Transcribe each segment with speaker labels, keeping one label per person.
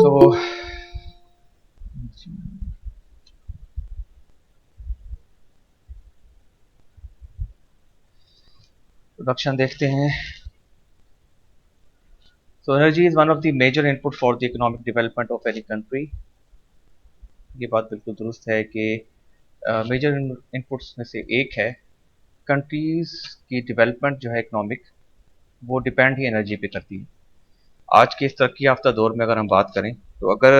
Speaker 1: तो प्रोडक्शन देखते हैं। So energy is one of the major input for the economic development of any country। ये बात बिल्कुल दुरुस्त है कि मेजर इनपुट्स में से एक है। कंट्रीज की डेवलपमेंट जो है इकोनॉमिक, वो डिपेंड ही एनर्जी पे करती है। आज के इस तरक्की याफ्ता दौर में अगर हम बात करें, तो अगर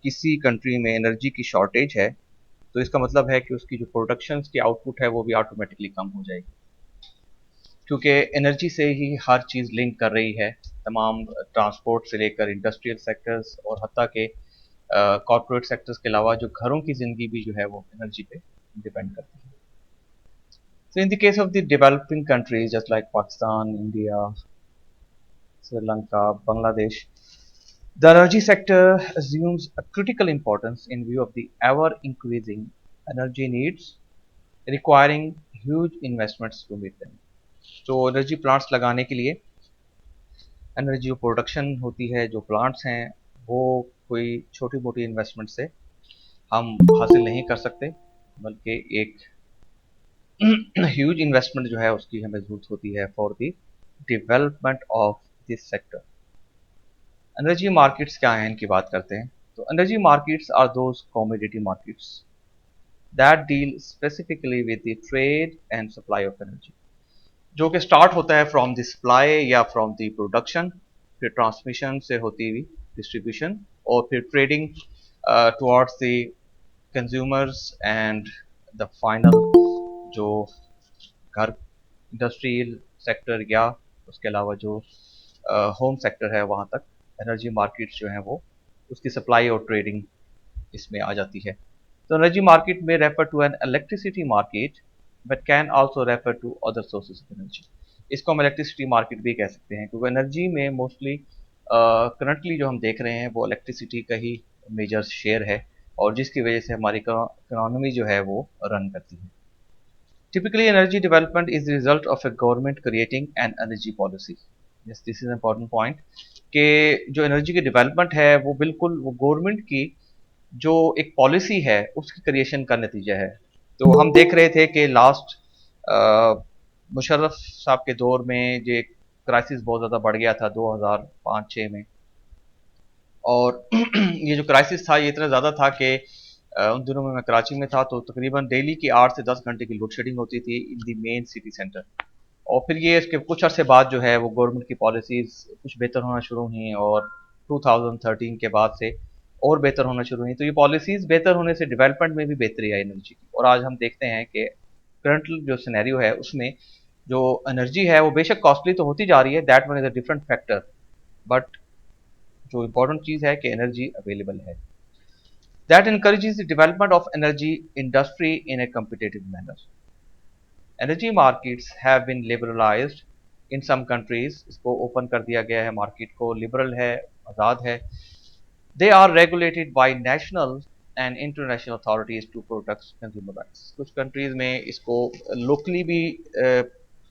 Speaker 1: किसी कंट्री में एनर्जी की शॉर्टेज है, तो इसका मतलब है कि उसकी जो प्रोडक्शन की आउटपुट है वो भी ऑटोमेटिकली कम हो जाएगी, क्योंकि एनर्जी से ही हर चीज़ लिंक कर रही है। तमाम ट्रांसपोर्ट से लेकर इंडस्ट्रियल सेक्टर्स और हत्ता के कॉर्पोरेट सेक्टर्स के अलावा जो घरों की ज़िंदगी भी जो है वो एनर्जी पे डिपेंड करती है। So in the case of the developing countries just like Pakistan, India, Sri Lanka, Bangladesh, the energy sector assumes a critical importance in view of the ever increasing energy needs, requiring huge investments to meet them। तो energy plants लगाने के लिए energy जो production होती है, जो plants हैं, वो कोई छोटी मोटी इन्वेस्टमेंट से हम हासिल नहीं कर सकते, बल्कि एक ह्यूज इन्वेस्टमेंट जो है उसकी हमें ज़रूरत होती है for the development of this sector. Energy markets क्या हैं, इनकी बात करते हैं। तो energy markets are those commodity markets that deal specifically with the trade and supply of energy, जो कि स्टार्ट होता है फ्रॉम द सप्लाई या फ्रॉम द प्रोडक्शन, फिर ट्रांसमिशन से होती हुई डिस्ट्रीब्यूशन, और फिर trading towards the consumers and the final जो घर इंडस्ट्रियल सेक्टर या उसके अलावा जो होम सेक्टर है, वहाँ तक एनर्जी मार्केट्स जो हैं वो उसकी सप्लाई और ट्रेडिंग इसमें आ जाती है। तो एनर्जी मार्केट में refer to an electricity market but can also refer to other sources of energy. इसको हम इलेक्ट्रिसिटी मार्केट भी कह सकते हैं, क्योंकि एनर्जी में मोस्टली करंटली जो हम देख रहे हैं वो इलेक्ट्रिसिटी का ही मेजर शेयर है, और जिसकी वजह से हमारी इकोनॉमी जो है वो रन करती है। Typically, energy development is the result of a government creating an energy policy. Yes, this is an important point कि जो एनर्जी की डेवलपमेंट है वो बिल्कुल वो गवर्नमेंट की जो एक पॉलिसी है उसकी क्रिएशन का नतीजा है। तो हम देख रहे थे कि लास्ट मुशर्रफ साहब के दौर में ये क्राइसिस बहुत ज़्यादा बढ़ गया था 2005-6 में, और ये जो क्राइसिस था ये इतना ज़्यादा था कि उन दिनों में मैं कराची में था, तो तकरीबन डेली की 8 से 10 घंटे की लोड शेडिंग होती थी इन दी मेन सिटी सेंटर। और फिर ये इसके कुछ अरसे बाद जो है वो गवर्नमेंट की पॉलिसीज़ कुछ बेहतर होना शुरू हुई, और 2013 के बाद से और बेहतर होना शुरू हुई। तो ये पॉलिसीज़ बेहतर होने से डेवलपमेंट में भी बेहतरी आई एनर्जी की, और आज हम देखते हैं कि करंट जो सिनेरियो है उसमें जो एनर्जी है वो बेशक कॉस्टली तो होती जा रही है, that one is a different factor, but जो इम्पोर्टेंट चीज़ है कि एनर्जी अवेलेबल है। That encourages the development of energy industry in a competitive manner. Energy markets have been liberalized in some countries। इसको ओपन कर दिया गया है, मार्केट को लिबरल है, आज़ाद है। They are regulated by national and international authorities to protect consumer rights। कुछ countries में इसको लोकली भी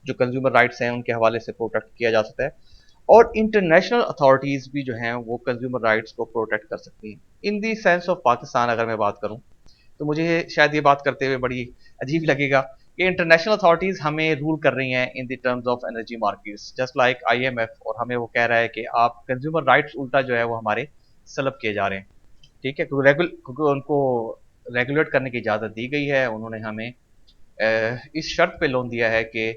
Speaker 1: जो कंज्यूमर राइट्स हैं उनके हवाले से प्रोटेक्ट किया जा सकता है, और इंटरनेशनल अथॉरिटीज़ भी जो हैं वो कंज्यूमर राइट्स को प्रोटेक्ट कर सकती हैं। इन दी सेंस ऑफ पाकिस्तान अगर मैं बात करूं, तो मुझे शायद ये बात करते हुए बड़ी अजीब लगेगा कि इंटरनेशनल अथॉरिटीज़ हमें रूल कर रही हैं in the terms of energy markets, just like IMF, और हमें वो कह रहा है कि आप कंज्यूमर राइट्स उल्टा जो है वो हमारे सलब किए जा रहे हैं। ठीक है, क्योंकि उनको रेगुलेट करने की इजाज़त दी गई है, उन्होंने हमें इस शर्त पे लोन दिया है कि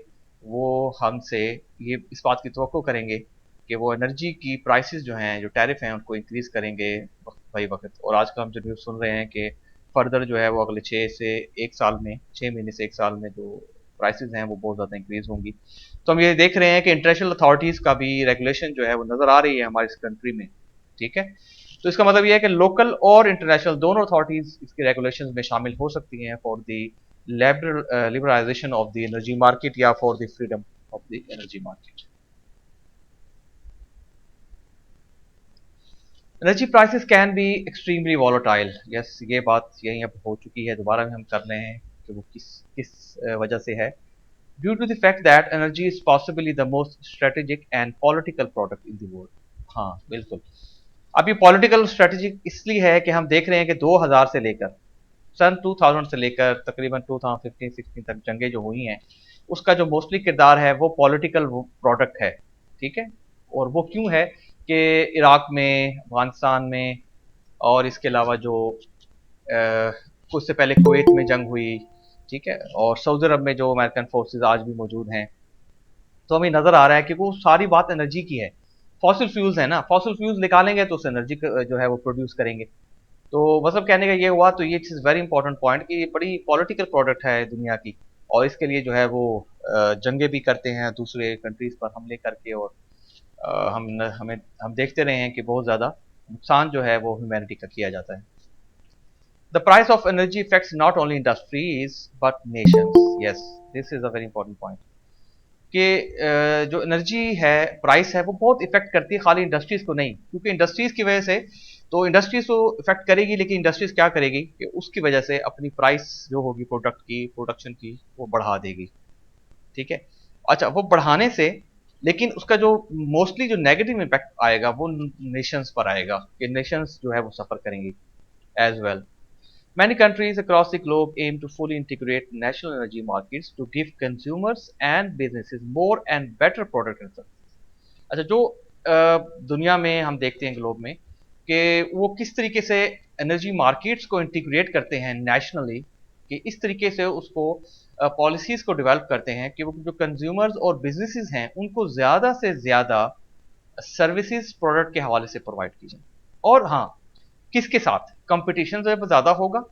Speaker 1: वो हमसे ये इस बात की तवक्को करेंगे कि वो एनर्जी की प्राइसेस जो हैं, जो टैरिफ हैं, उनको इंक्रीज़ करेंगे वक्त भाई वक्त। और आजकल हम जो न्यूज़ सुन रहे हैं कि फर्दर जो है वो अगले 6 महीने से 1 साल में जो प्राइसेस हैं वो बहुत ज़्यादा इंक्रीज़ होंगी। तो हम ये देख रहे हैं कि इंटरनेशनल अथॉरिटीज़ का भी रेगुलेशन जो है वो नज़र आ रही है हमारी इस कंट्री में। ठीक है, तो इसका मतलब ये है कि लोकल और इंटरनेशनल दोनों अथॉरिटीज़ इसके रेगुलेशन में शामिल हो सकती हैं for the liberalization of the energy market या for the freedom of the energy market। Energy prices can be extremely volatile। yes, ये बात यहीं अब हो चुकी है, दोबारा भी हम कर रहे हैं कि वो किस किस वजह से है। Due to the fact that energy is possibly the most strategic and political product in the world। हाँ बिल्कुल, अब ये पॉलिटिकल स्ट्रेटजी इसलिए है कि हम देख रहे हैं कि 2000 से लेकर सन 2000 से लेकर तकरीबन 2015-16 तक जंगें जो हुई हैं, उसका जो मोस्टली किरदार है वो पॉलिटिकल प्रोडक्ट है, ठीक है। और वो क्यों है कि इराक में, अफगानिस्तान में, और इसके अलावा जो कुछ से पहले कुवैत में जंग हुई, ठीक है, और सऊदी अरब में जो अमेरिकन फोर्सेस आज भी मौजूद हैं, तो हमें नजर आ रहा है कि वो सारी बात एनर्जी की है। फॉसिल फ्यूल्स है ना, फॉसिल फ्यूल्स निकालेंगे तो उस एनर्जी जो है वो प्रोड्यूस करेंगे। तो मतलब कहने का ये हुआ, तो ये चीज़ वेरी इंपॉर्टेंट पॉइंट कि ये बड़ी पॉलिटिकल प्रोडक्ट है दुनिया की, और इसके लिए जो है वो जंगे भी करते हैं दूसरे कंट्रीज पर हमले करके, और हम देखते रहे हैं कि बहुत ज़्यादा नुकसान जो है वो ह्यूमैनिटी का किया जाता है। The price of energy effects not only industries but Nations. Yes, this is a very important point कि जो एनर्जी है, प्राइस है, वो बहुत इफेक्ट करती है खाली इंडस्ट्रीज को नहीं, क्योंकि इंडस्ट्रीज की वजह से, तो इंडस्ट्रीज को इफेक्ट करेगी, लेकिन इंडस्ट्रीज क्या करेगी कि उसकी वजह से अपनी प्राइस जो होगी प्रोडक्ट की, प्रोडक्शन की, वो बढ़ा देगी, ठीक है। अच्छा, वो बढ़ाने से, लेकिन उसका जो मोस्टली जो नेगेटिव इम्पैक्ट आएगा वो नेशंस पर आएगा, कि नेशंस जो है वो सफर करेंगी as well. Many countries across the globe aim to fully integrate national energy markets to give consumers and businesses more and better product and services. अच्छा, जो दुनिया में हम देखते हैं ग्लोब में कि वो किस तरीके से एनर्जी मार्केट्स को इंटीग्रेट करते हैं नेशनली, कि इस तरीके से उसको पॉलिसीज को डेवलप करते हैं कि वो जो कंज्यूमर्स और बिजनेसेस हैं उनको ज़्यादा से ज़्यादा सर्विसेज प्रोडक्ट के हवाले से प्रोवाइड की जाए। और हाँ, किसके साथ कंपटीशन जो है वो ज़्यादा होगा,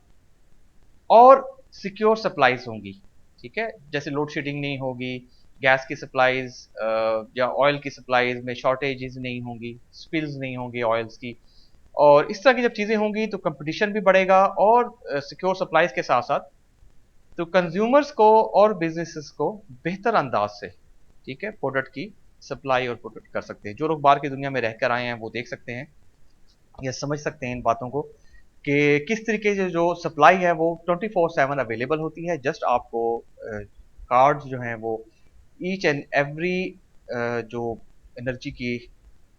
Speaker 1: और सिक्योर सप्लाईज होंगी, ठीक है। जैसे लोड शेडिंग नहीं होगी, गैस की सप्लाईज या ऑयल की सप्लाईज में शॉर्टेजेस नहीं होंगी, स्पिल्स नहीं होंगे ऑयल्स की, और इस तरह की जब चीज़ें होंगी तो कंपटीशन भी बढ़ेगा, और सिक्योर सप्लाईज के साथ साथ तो कंज्यूमर्स को और बिजनेसेस को बेहतर अंदाज से, ठीक है, प्रोडक्ट की सप्लाई और प्रोडक्ट कर सकते हैं। जो लोग बाहर की दुनिया में रहकर आए हैं वो देख सकते हैं या समझ सकते हैं इन बातों को, कि किस तरीके से जो सप्लाई है वो 24/7 अवेलेबल होती है। जस्ट आपको कार्ड्स जो हैं वो ईच एंड एवरी जो एनर्जी की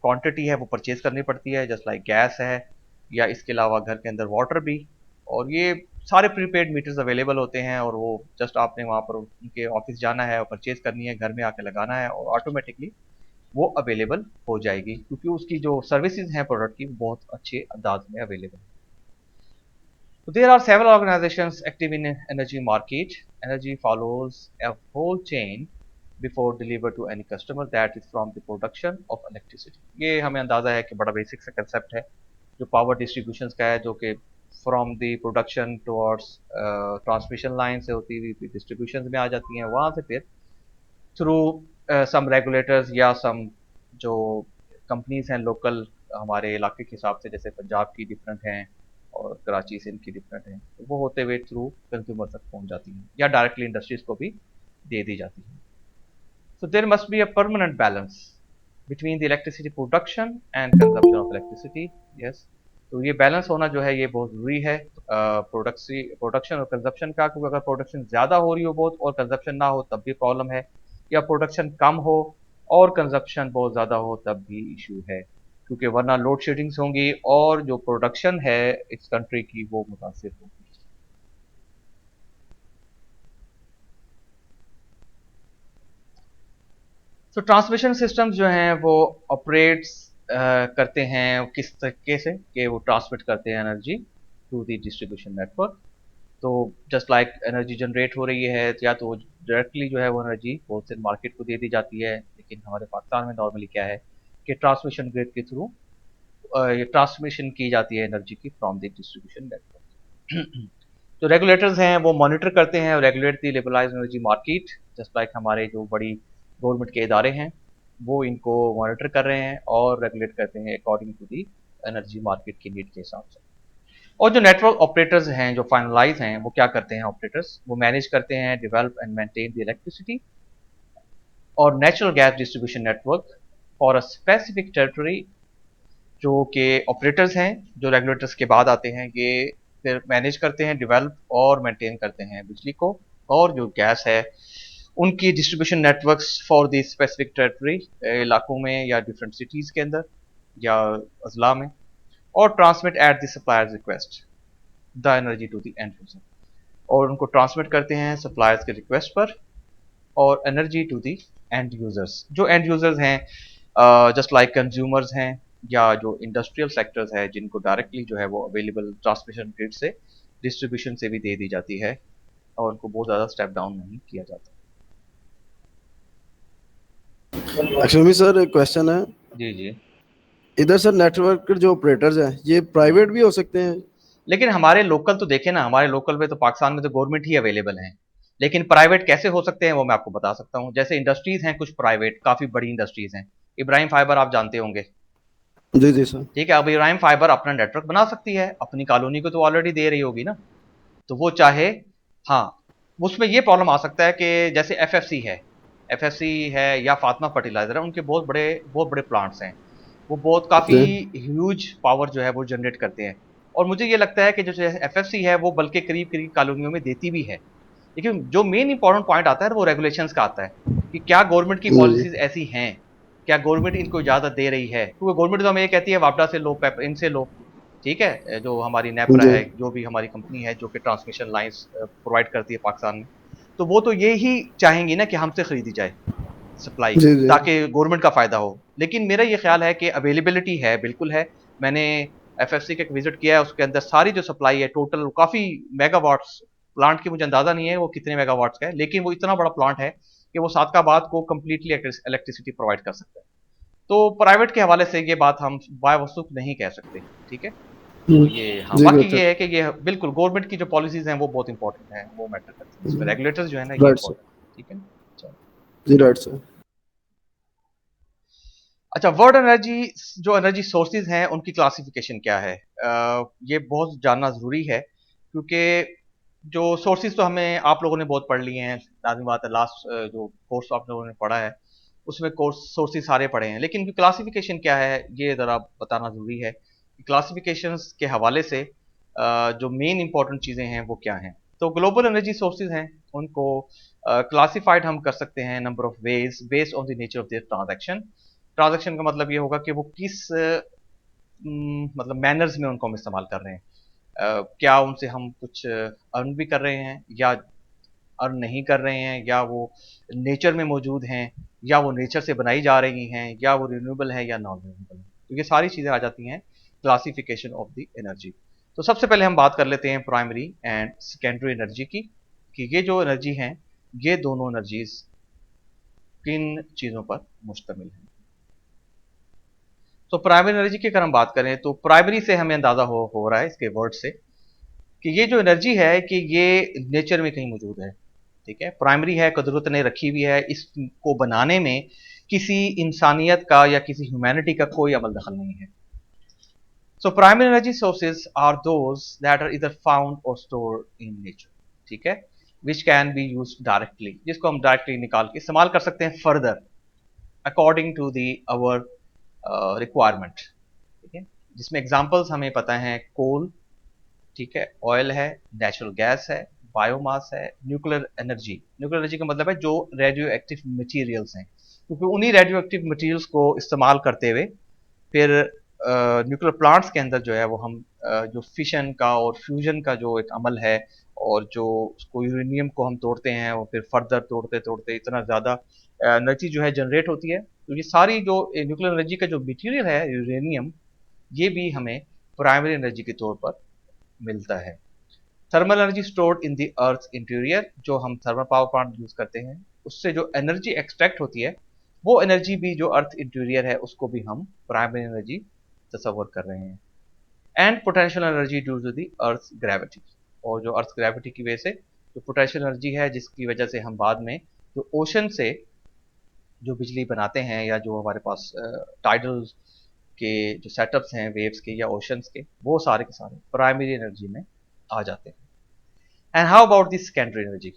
Speaker 1: क्वांटिटी है वो परचेज करनी पड़ती है, जस्ट लाइक गैस है, या इसके अलावा घर के अंदर वाटर भी। और ये सारे प्रीपेड मीटर्स अवेलेबल होते हैं, और वो जस्ट आपने वहाँ पर उनके ऑफिस जाना है और परचेज करनी है, घर में आके लगाना है, और ऑटोमेटिकली वो अवेलेबल हो जाएगी, क्योंकि उसकी जो सर्विसेज हैं प्रोडक्ट की वो बहुत अच्छे अंदाज में अवेलेबल है। So there are several organizations active in energy market. Energy follows a whole chain before delivered to any customer, that is from the production of electricity. ये हमें अंदाजा है कि बड़ा बेसिक सा कंसेप्ट है जो पावर डिस्ट्रीब्यूशन का है, जो कि from the production towards transmission line से होती हुई डिस्ट्रीब्यूशन में आ जाती हैं, वहाँ से फिर थ्रू सम रेगुलेटर्स या सम जो कंपनीज हैं लोकल हमारे इलाके के हिसाब से, जैसे पंजाब की डिफरेंट हैं और कराची से इनकी डिफरेंट हैं, तो वो होते हुए थ्रू कंज्यूमर तक पहुंच जाती हैं, या डायरेक्टली इंडस्ट्रीज को भी दे दी जाती हैं। So there must be a permanent balance between the electricity production and consumption of electricity. Yes, तो ये बैलेंस होना जो है ये बहुत ज़रूरी है प्रोडक्शन और कंजप्शन का, क्योंकि अगर प्रोडक्शन ज़्यादा हो रही हो बहुत और कंजप्शन ना हो तब भी प्रॉब्लम है, या प्रोडक्शन कम हो और कंजप्शन बहुत ज़्यादा हो तब भी इशू है, क्योंकि वरना लोड शेडिंग्स होंगी और जो प्रोडक्शन है इस कंट्री की वो मुतासिर होगी। तो ट्रांसमिशन सिस्टम्स जो हैं वो ऑपरेट्स करते हैं किस तरीके से कि वो ट्रांसमिट करते हैं energy through the distribution network. तो जस्ट लाइक एनर्जी जनरेट हो रही है, या तो डायरेक्टली जो है वो एनर्जी होलसेल मार्केट को दे दी जाती है, लेकिन हमारे पाकिस्तान में नॉर्मली क्या है कि ट्रांसमिशन ग्रिड के थ्रू ये ट्रांसमिशन की जाती है एनर्जी की फ्रॉम द डिस्ट्रीब्यूशन नेटवर्क। जो रेगुलेटर्स हैं वो मॉनिटर करते हैं और regulate the liberalise energy market, just like हमारे जो बड़ी गवर्नमेंट के इदारे हैं वो इनको मॉनिटर कर रहे हैं और रेगुलेट करते हैं according to the energy market की नीड के हिसाब से। और जो नेटवर्क ऑपरेटर्स हैं जो फाइनलाइज हैं वो क्या करते हैं, ऑपरेटर्स वो मैनेज करते हैं, develop and maintain the electricity और natural gas distribution network for a specific territory. जो कि ऑपरेटर्स हैं जो रेगुलेटर्स के बाद आते हैं, ये फिर मैनेज करते हैं, डेवलप और मेंटेन करते हैं बिजली को और जो गैस है उनकी distribution networks for the specific territory, इलाकों में या डिफरेंट सिटीज़ के अंदर या अजला में। और transmit at the suppliers request the energy to the end user, और उनको ट्रांसमिट करते हैं सप्लायर्स के रिक्वेस्ट पर और energy to the end users. जो एंड यूजर्स हैं जस्ट लाइक कंज्यूमर्स हैं या जो इंडस्ट्रियल सेक्टर्स है जिनको डायरेक्टली जो है वो अवेलेबल ट्रांसमिशन ग्रिड से डिस्ट्रीब्यूशन से भी दे दी जाती है और उनको बहुत ज़्यादा स्टेप डाउन नहीं किया जाता।
Speaker 2: एक्चुअली सर एक क्वेश्चन है,
Speaker 1: जी जी।
Speaker 2: इधर सर नेटवर्क जो ऑपरेटर्स हैं ये प्राइवेट भी हो सकते हैं?
Speaker 1: लेकिन हमारे लोकल तो देखें ना, हमारे लोकल में तो पाकिस्तान में तो गवर्नमेंट ही अवेलेबल है, लेकिन प्राइवेट कैसे हो सकते हैं वो मैं आपको बता सकता हूँ। जैसे इंडस्ट्रीज हैं कुछ प्राइवेट, काफ़ी बड़ी इंडस्ट्रीज हैं। इब्राहिम फाइबर आप जानते होंगे,
Speaker 2: जी जी सर।
Speaker 1: ठीक है। अब इब्राहिम फाइबर अपना नेटवर्क बना सकती है, अपनी कॉलोनी को तो ऑलरेडी दे रही होगी ना, तो वो चाहे, हाँ, उसमें ये प्रॉब्लम आ सकता है कि जैसे एफएफसी है या फातिमा फर्टिलाइजर है, उनके बहुत बड़े प्लांट्स हैं, वो बहुत काफ़ी
Speaker 2: जी
Speaker 1: ह्यूज पावर जो है वो जनरेट करते हैं। और मुझे ये लगता है कि जो एफएफसी है वो बल्कि करीब करीब कॉलोनियों में देती भी है। लेकिन जो मेन इंपॉर्टेंट पॉइंट आता है वो रेगुलेशंस का आता है कि क्या गवर्नमेंट की
Speaker 2: जी
Speaker 1: पॉलिसीज ऐसी हैं, क्या गवर्नमेंट इनको इजाजत दे रही है। क्योंकि गवर्नमेंट तो हमें ये कहती है वापडा से लो, पेप इनसे लो, ठीक है, जो हमारी नेपरा
Speaker 2: जी
Speaker 1: है, जो भी हमारी कंपनी है जो कि ट्रांसमिशन लाइंस प्रोवाइड करती है पाकिस्तान में, तो वो तो ये ही चाहेंगी ना कि हमसे खरीदी जाए सप्लाई,
Speaker 2: जी जी
Speaker 1: ताकि गवर्नमेंट का फायदा हो। लेकिन मेरा ये ख्याल है कि अवेलेबिलिटी है, बिल्कुल है। मैंने एफएफसी का एक विजिट किया है, उसके अंदर सारी जो सप्लाई है टोटल काफी मेगावाट्स, प्लांट की मुझे अंदाजा नहीं है वो कितने मेगावाट्स का है, लेकिन वो इतना बड़ा प्लांट है कि वो सादकाबाद को कंप्लीटली इलेक्ट्रिसिटी प्रोवाइड कर सकता है। तो प्राइवेट के हवाले से ये बात हम बावसूख नहीं कह सकते, ठीक है। तो ये, हाँ,
Speaker 2: जी
Speaker 1: बाकी ये
Speaker 2: बेहतर।
Speaker 1: है कि ये बिल्कुल गवर्नमेंट की जो पॉलिसीज हैं वो बहुत इंपॉर्टेंट है, वो मैटर करती है इसमें, रेगुलेटर्स जो है ना ये
Speaker 2: राइट सर।
Speaker 1: इंपॉर्टेंट है, ठीक है ना। चलो।
Speaker 2: जी राइट सर।
Speaker 1: अच्छा, वर्ल्ड एनर्जी, जो एनर्जी सोर्सेज हैं उनकी क्लासिफिकेशन क्या है, ये बहुत जानना ज़रूरी है, क्योंकि जो सोर्सेज तो हमें आप लोगों ने बहुत पढ़ लिए हैं, लाजमी बात है। लास्ट जो कोर्स आप लोगों ने पढ़ा है उसमें कोर्स सोर्सेज सारे पढ़े हैं, लेकिन क्लासिफिकेशन क्या है ये ज़रा बताना ज़रूरी है कि क्लासिफिकेशंस के हवाले से जो मेन इंपॉर्टेंट चीज़ें हैं वो क्या हैं। तो ग्लोबल एनर्जी सोर्सेज हैं, उनको क्लासिफाइड हम कर सकते हैं number of ways based on the nature of their transaction. Transaction का मतलब ये होगा कि वो किस मतलब मैनर्स में उनको हम इस्तेमाल कर रहे हैं। क्या उनसे हम कुछ अर्न भी कर रहे हैं या अर्न नहीं कर रहे हैं, या वो नेचर में मौजूद हैं, या वो नेचर से बनाई जा रही हैं, या वो रिन्यूएबल है या नॉन रिन्यूएबल है। तो ये सारी चीज़ें आ जाती हैं क्लासिफिकेशन ऑफ द एनर्जी। तो सबसे पहले हम बात कर लेते हैं प्राइमरी एंड सेकेंडरी एनर्जी की, कि ये जो एनर्जी हैं ये दोनों एनर्जीज किन चीज़ों पर मुश्तमिल हैं। तो प्राइमरी एनर्जी की अगर हम बात करें तो प्राइमरी से हमें अंदाजा हो रहा है इसके वर्ड से कि ये जो एनर्जी है कि ये नेचर में कहीं मौजूद है, ठीक है, प्राइमरी है, कुदरत ने रखी हुई है, इसको बनाने में किसी इंसानियत का या किसी ह्यूमैनिटी का कोई अमल दखल नहीं है। So primary energy sources are those that are either found और स्टोर्ड इन नेचर, ठीक है, which can be use directly, जिसको हम डायरेक्टली निकाल के इस्तेमाल कर सकते हैं further according to the our requirement, ठीक है। जिसमें एग्जांपल्स हमें पता है, कोल, ठीक है, ऑयल है, नेचुरल गैस है, बायोमास है, न्यूक्लियर एनर्जी। न्यूक्लियर एनर्जी का मतलब है जो रेडियो एक्टिव मटीरियल्स हैं, क्योंकि उन्हीं रेडियो एक्टिव मटीरियल्स को इस्तेमाल करते हुए फिर न्यूक्लियर प्लांट्स के अंदर जो है वो हम जो फिशन का और फ्यूजन का जो एक अमल है, और जो उसको यूरेनियम को हम तोड़ते हैं और फिर फर्दर तोड़ते तोड़ते इतना ज़्यादा एनर्जी जो है जनरेट होती है। तो ये सारी जो न्यूक्लियर एनर्जी का जो मटीरियल है यूरेनियम, ये भी हमें प्राइमरी एनर्जी के तौर पर मिलता है। Thermal energy stored in the earth interior, जो हम थर्मल पावर प्लांट यूज करते हैं उससे जो एनर्जी एक्सट्रैक्ट होती है, वो एनर्जी भी जो अर्थ इंटीरियर है उसको भी हम प्राइमरी एनर्जी तस्वर कर रहे हैं। And potential energy due to the earth gravity, और जो अर्थ ग्रेविटी की वजह से जो पोटेंशियल एनर्जी है जिसकी वजह से हम बाद में जो ओशन से जो बिजली बनाते हैं, या जो हमारे पास टाइडल के जो सेटअप्स हैं वेव्स के या ओशंस के, वो सारे के सारे प्राइमरी एनर्जी में आ जाते हैं। And how about the secondary energy?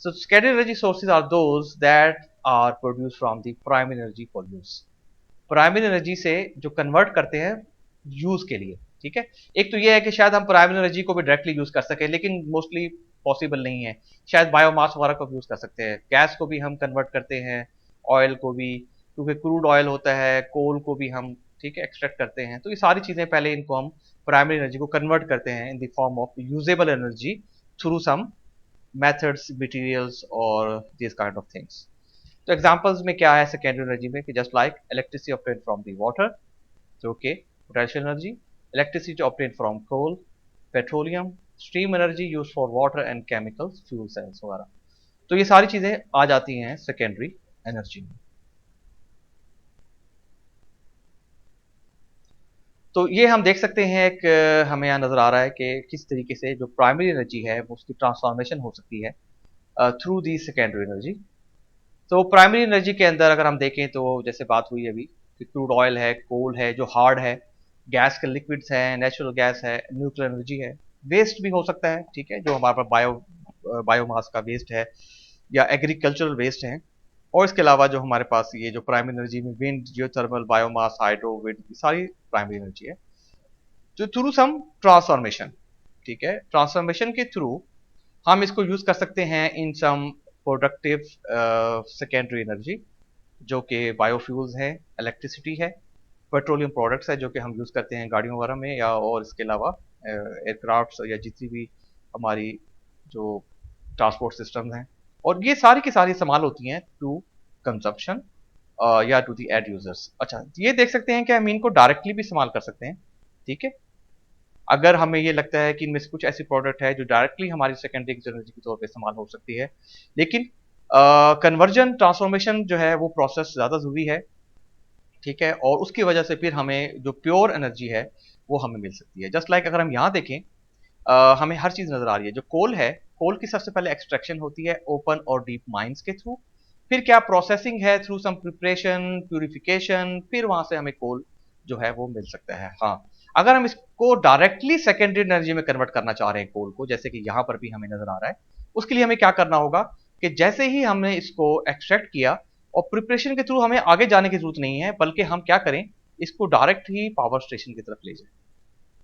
Speaker 1: So secondary energy sources are those that are produced from the primary energy for use. Primary energy से जो कन्वर्ट करते हैं यूज के लिए, ठीक है। एक तो ये है कि शायद हम प्राइमरी एनर्जी को भी डायरेक्टली यूज कर सकें, लेकिन मोस्टली पॉसिबल नहीं है। शायद बायोमास वगैरह को भी यूज कर सकते हैं, गैस को भी हम कन्वर्ट करते हैं, ऑयल को भी, क्योंकि क्रूड ऑयल होता है, कोल को भी हम ठीक है, एक्सट्रैक्ट करते हैं, तो ये सारी चीज़ें पहले इनको हम प्राइमरी एनर्जी को कन्वर्ट करते हैं in the form of usable energy through some methods, materials or these kind of things. तो एग्जांपल्स में क्या है सेकेंडरी एनर्जी में कि just like electricity obtain from the water, जो कि potential energy, electricity obtain from coal, petroleum, steam energy use for water and chemicals, fuel cells वगैरह। तो ये सारी चीजें आ जाती हैं सेकेंडरी एनर्जी में। तो ये हम देख सकते हैं एक हमें यहाँ नजर आ रहा है कि किस तरीके से जो प्राइमरी एनर्जी है वो उसकी ट्रांसफॉर्मेशन हो सकती है थ्रू दी सेकेंडरी एनर्जी। तो प्राइमरी एनर्जी के अंदर अगर हम देखें तो जैसे बात हुई अभी कि क्रूड ऑयल है, कोल है जो हार्ड है, गैस के लिक्विड्स हैं, नेचुरल गैस है, न्यूक्लियर एनर्जी है, वेस्ट भी हो सकता है, ठीक है, जो हमारे पास बायोमास का वेस्ट है या एग्रीकल्चरल वेस्ट है। और इसके अलावा जो हमारे पास ये जो प्राइमरी एनर्जी में wind, geothermal, biomass, hydro, wind, सारी प्राइमरी एनर्जी है जो थ्रू सम ट्रांसफॉर्मेशन, ठीक है, ट्रांसफॉर्मेशन के थ्रू हम इसको यूज कर सकते हैं इन सम प्रोडक्टिव सेकेंडरी एनर्जी, जो कि बायोफ्यूल्स है, इलेक्ट्रिसिटी है, पेट्रोलियम प्रोडक्ट्स है जो कि हम यूज करते हैं गाड़ियों वगैरह में, या और इसके अलावा एयरक्राफ्ट या जितनी भी हमारी जो ट्रांसपोर्ट सिस्टम्स हैं, और ये सारी की सारी इस्तेमाल होती हैं टू कंजप्शन या टू दी एंड यूजर्स। अच्छा, ये देख सकते हैं कि हम इनको डायरेक्टली भी इस्तेमाल कर सकते हैं, ठीक है, अगर हमें ये लगता है कि इनमें से कुछ ऐसी प्रोडक्ट है जो डायरेक्टली हमारी सेकेंडरी एनर्जी के तौर पे इस्तेमाल हो सकती है, लेकिन कन्वर्जन ट्रांसफॉर्मेशन जो है वो प्रोसेस ज़्यादा ज़रूरी है, ठीक है, और उसकी वजह से फिर हमें जो प्योर एनर्जी है वो हमें मिल सकती है। जस्ट लाइक अगर हम यहाँ देखें, हमें हर चीज़ नज़र आ रही है। जो कोल है, कोल की सबसे पहले एक्सट्रैक्शन होती है ओपन और डीप माइंस के थ्रू, फिर क्या प्रोसेसिंग है थ्रू सम प्रिपरेशन, प्यूरिफिकेशन, फिर वहां से हमें कोल जो है वो मिल सकता है। हाँ, अगर हम इसको डायरेक्टली सेकेंडरी एनर्जी में कन्वर्ट करना चाह रहे हैं कोल को, जैसे कि यहाँ पर भी हमें नजर आ रहा है, उसके लिए हमें क्या करना होगा कि जैसे ही हमने इसको एक्सट्रैक्ट किया और प्रिपरेशन के थ्रू हमें आगे जाने की जरूरत नहीं है, बल्कि हम क्या करें, इसको डायरेक्ट ही पावर स्टेशन की तरफ ले जाए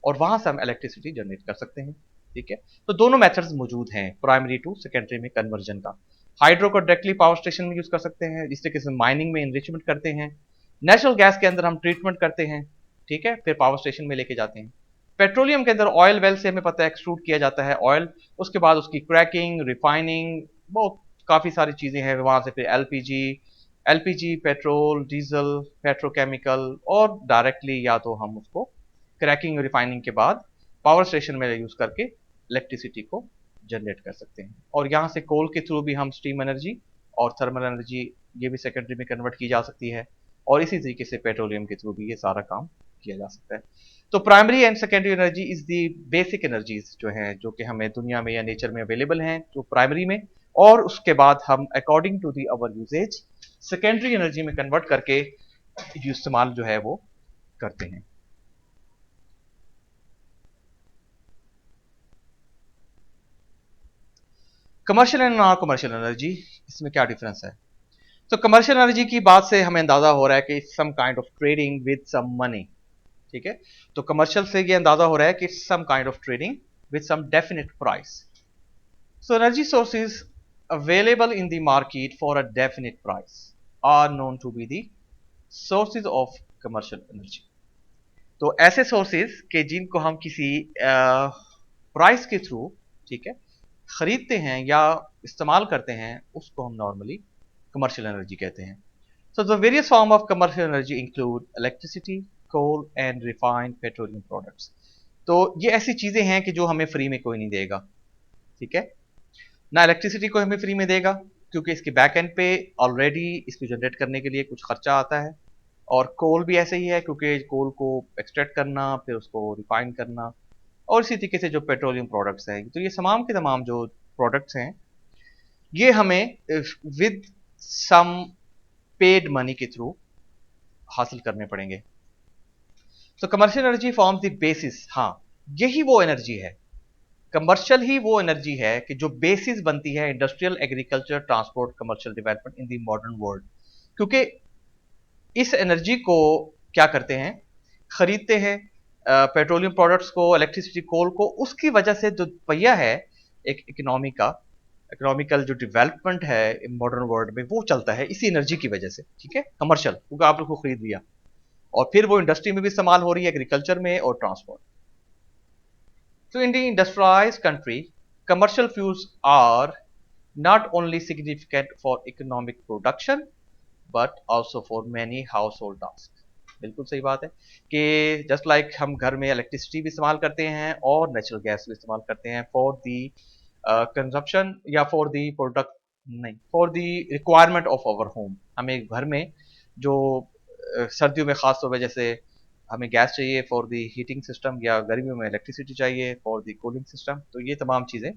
Speaker 1: और वहां से हम इलेक्ट्रिसिटी जनरेट कर सकते हैं, ठीक है। तो दोनों मेथड्स मौजूद हैं प्राइमरी टू सेकेंडरी में कन्वर्जन का। हाइड्रो को डायरेक्टली पावर स्टेशन में यूज कर सकते हैं, जिस तरीके से माइनिंग में इनरिचमेंट करते हैं, नेचुरल गैस के अंदर हम ट्रीटमेंट करते हैं, ठीक है, फिर पावर स्टेशन में लेके जाते हैं। पेट्रोलियम के अंदर ऑयल वेल से हमें पता है एक्सट्रूड किया जाता है ऑयल, उसके बाद उसकी क्रैकिंग, रिफाइनिंग, बहुत काफी सारी चीजें हैं, वहां से फिर एलपीजी, पेट्रोल, डीजल, पेट्रोकेमिकल, और डायरेक्टली या तो हम उसको क्रैकिंग रिफाइनिंग के बाद पावर स्टेशन में यूज करके इलेक्ट्रिसिटी को जनरेट कर सकते हैं। और यहाँ से कोल के थ्रू भी हम स्टीम एनर्जी और थर्मल एनर्जी ये भी सेकेंडरी में कन्वर्ट की जा सकती है, और इसी तरीके से पेट्रोलियम के थ्रू भी ये सारा काम किया जा सकता है। तो primary and secondary energy is the basic energies जो हैं, जो कि हमें दुनिया में या नेचर में अवेलेबल हैं, जो प्राइमरी में, और उसके बाद हम according to the our usages secondary energy में कन्वर्ट करके इस्तेमाल जो है वो करते हैं। Commercial and non commercial energy, इसमें क्या डिफरेंस है? तो कमर्शियल एनर्जी की बात से हमें अंदाजा हो रहा है कि some kind of trading with some money, ठीक है। तो कमर्शियल से ये अंदाजा हो रहा है कि some kind of trading with some definite price. So energy sources available in the market for a definite price are known to be the sources of commercial energy. तो ऐसे सोर्सेज के जिनको हम किसी प्राइस के थ्रू, ठीक है, खरीदते हैं या इस्तेमाल करते हैं, उसको हम नॉर्मली कमर्शियल एनर्जी कहते हैं। So the various form of commercial energy include electricity, coal and refined petroleum products. तो ये ऐसी चीजें हैं कि जो हमें फ्री में कोई नहीं देगा, ठीक है, ना इलेक्ट्रिसिटी को हमें फ्री में देगा, क्योंकि इसके बैक एंड पे ऑलरेडी इसको जनरेट करने के लिए कुछ खर्चा आता है, और कोल भी ऐसे ही है, क्योंकि कोल को एक्सट्रैक्ट करना, फिर उसको रिफाइन करना, और इसी तरीके से जो पेट्रोलियम प्रोडक्ट्स हैं, तो ये तमाम के तमाम जो प्रोडक्ट्स हैं ये हमें विद सम पेड मनी के थ्रू हासिल करने पड़ेंगे। तो commercial energy forms the basis, हाँ, यही वो एनर्जी है, कमर्शियल ही वो एनर्जी है कि जो बेसिस बनती है industrial, agriculture, transport, commercial development in the modern world. क्योंकि इस एनर्जी को क्या करते हैं, खरीदते हैं, पेट्रोलियम प्रोडक्ट्स को, इलेक्ट्रिसिटी, कोल को, उसकी वजह से जो पहिया है एक इकोनॉमी का, इकोनॉमिकल जो डेवलपमेंट है मॉडर्न वर्ल्ड में, वो चलता है इसी एनर्जी की वजह से, ठीक है, कमर्शियल, क्योंकि आप उसको खरीद लिया। और फिर वो इंडस्ट्री में भी इस्तेमाल हो रही है, एग्रीकल्चर में और ट्रांसपोर्ट। तो in the industrialized country commercial fuels are not only significant for economic production but also for many household tasks। बिल्कुल सही बात है कि जस्ट लाइक हम घर में इलेक्ट्रिसिटी भी इस्तेमाल करते हैं और नेचुरल गैस भी इस्तेमाल करते हैं फॉर दी कंजप्शन या फॉर दी प्रोडक्ट, नहीं, for the requirement of our home. हमें घर में जो सर्दियों में खास तौर पर जैसे हमें गैस चाहिए फॉर दी हीटिंग सिस्टम, या गर्मियों में इलेक्ट्रिसिटी चाहिए फॉर दी कूलिंग सिस्टम, तो ये तमाम चीज़ें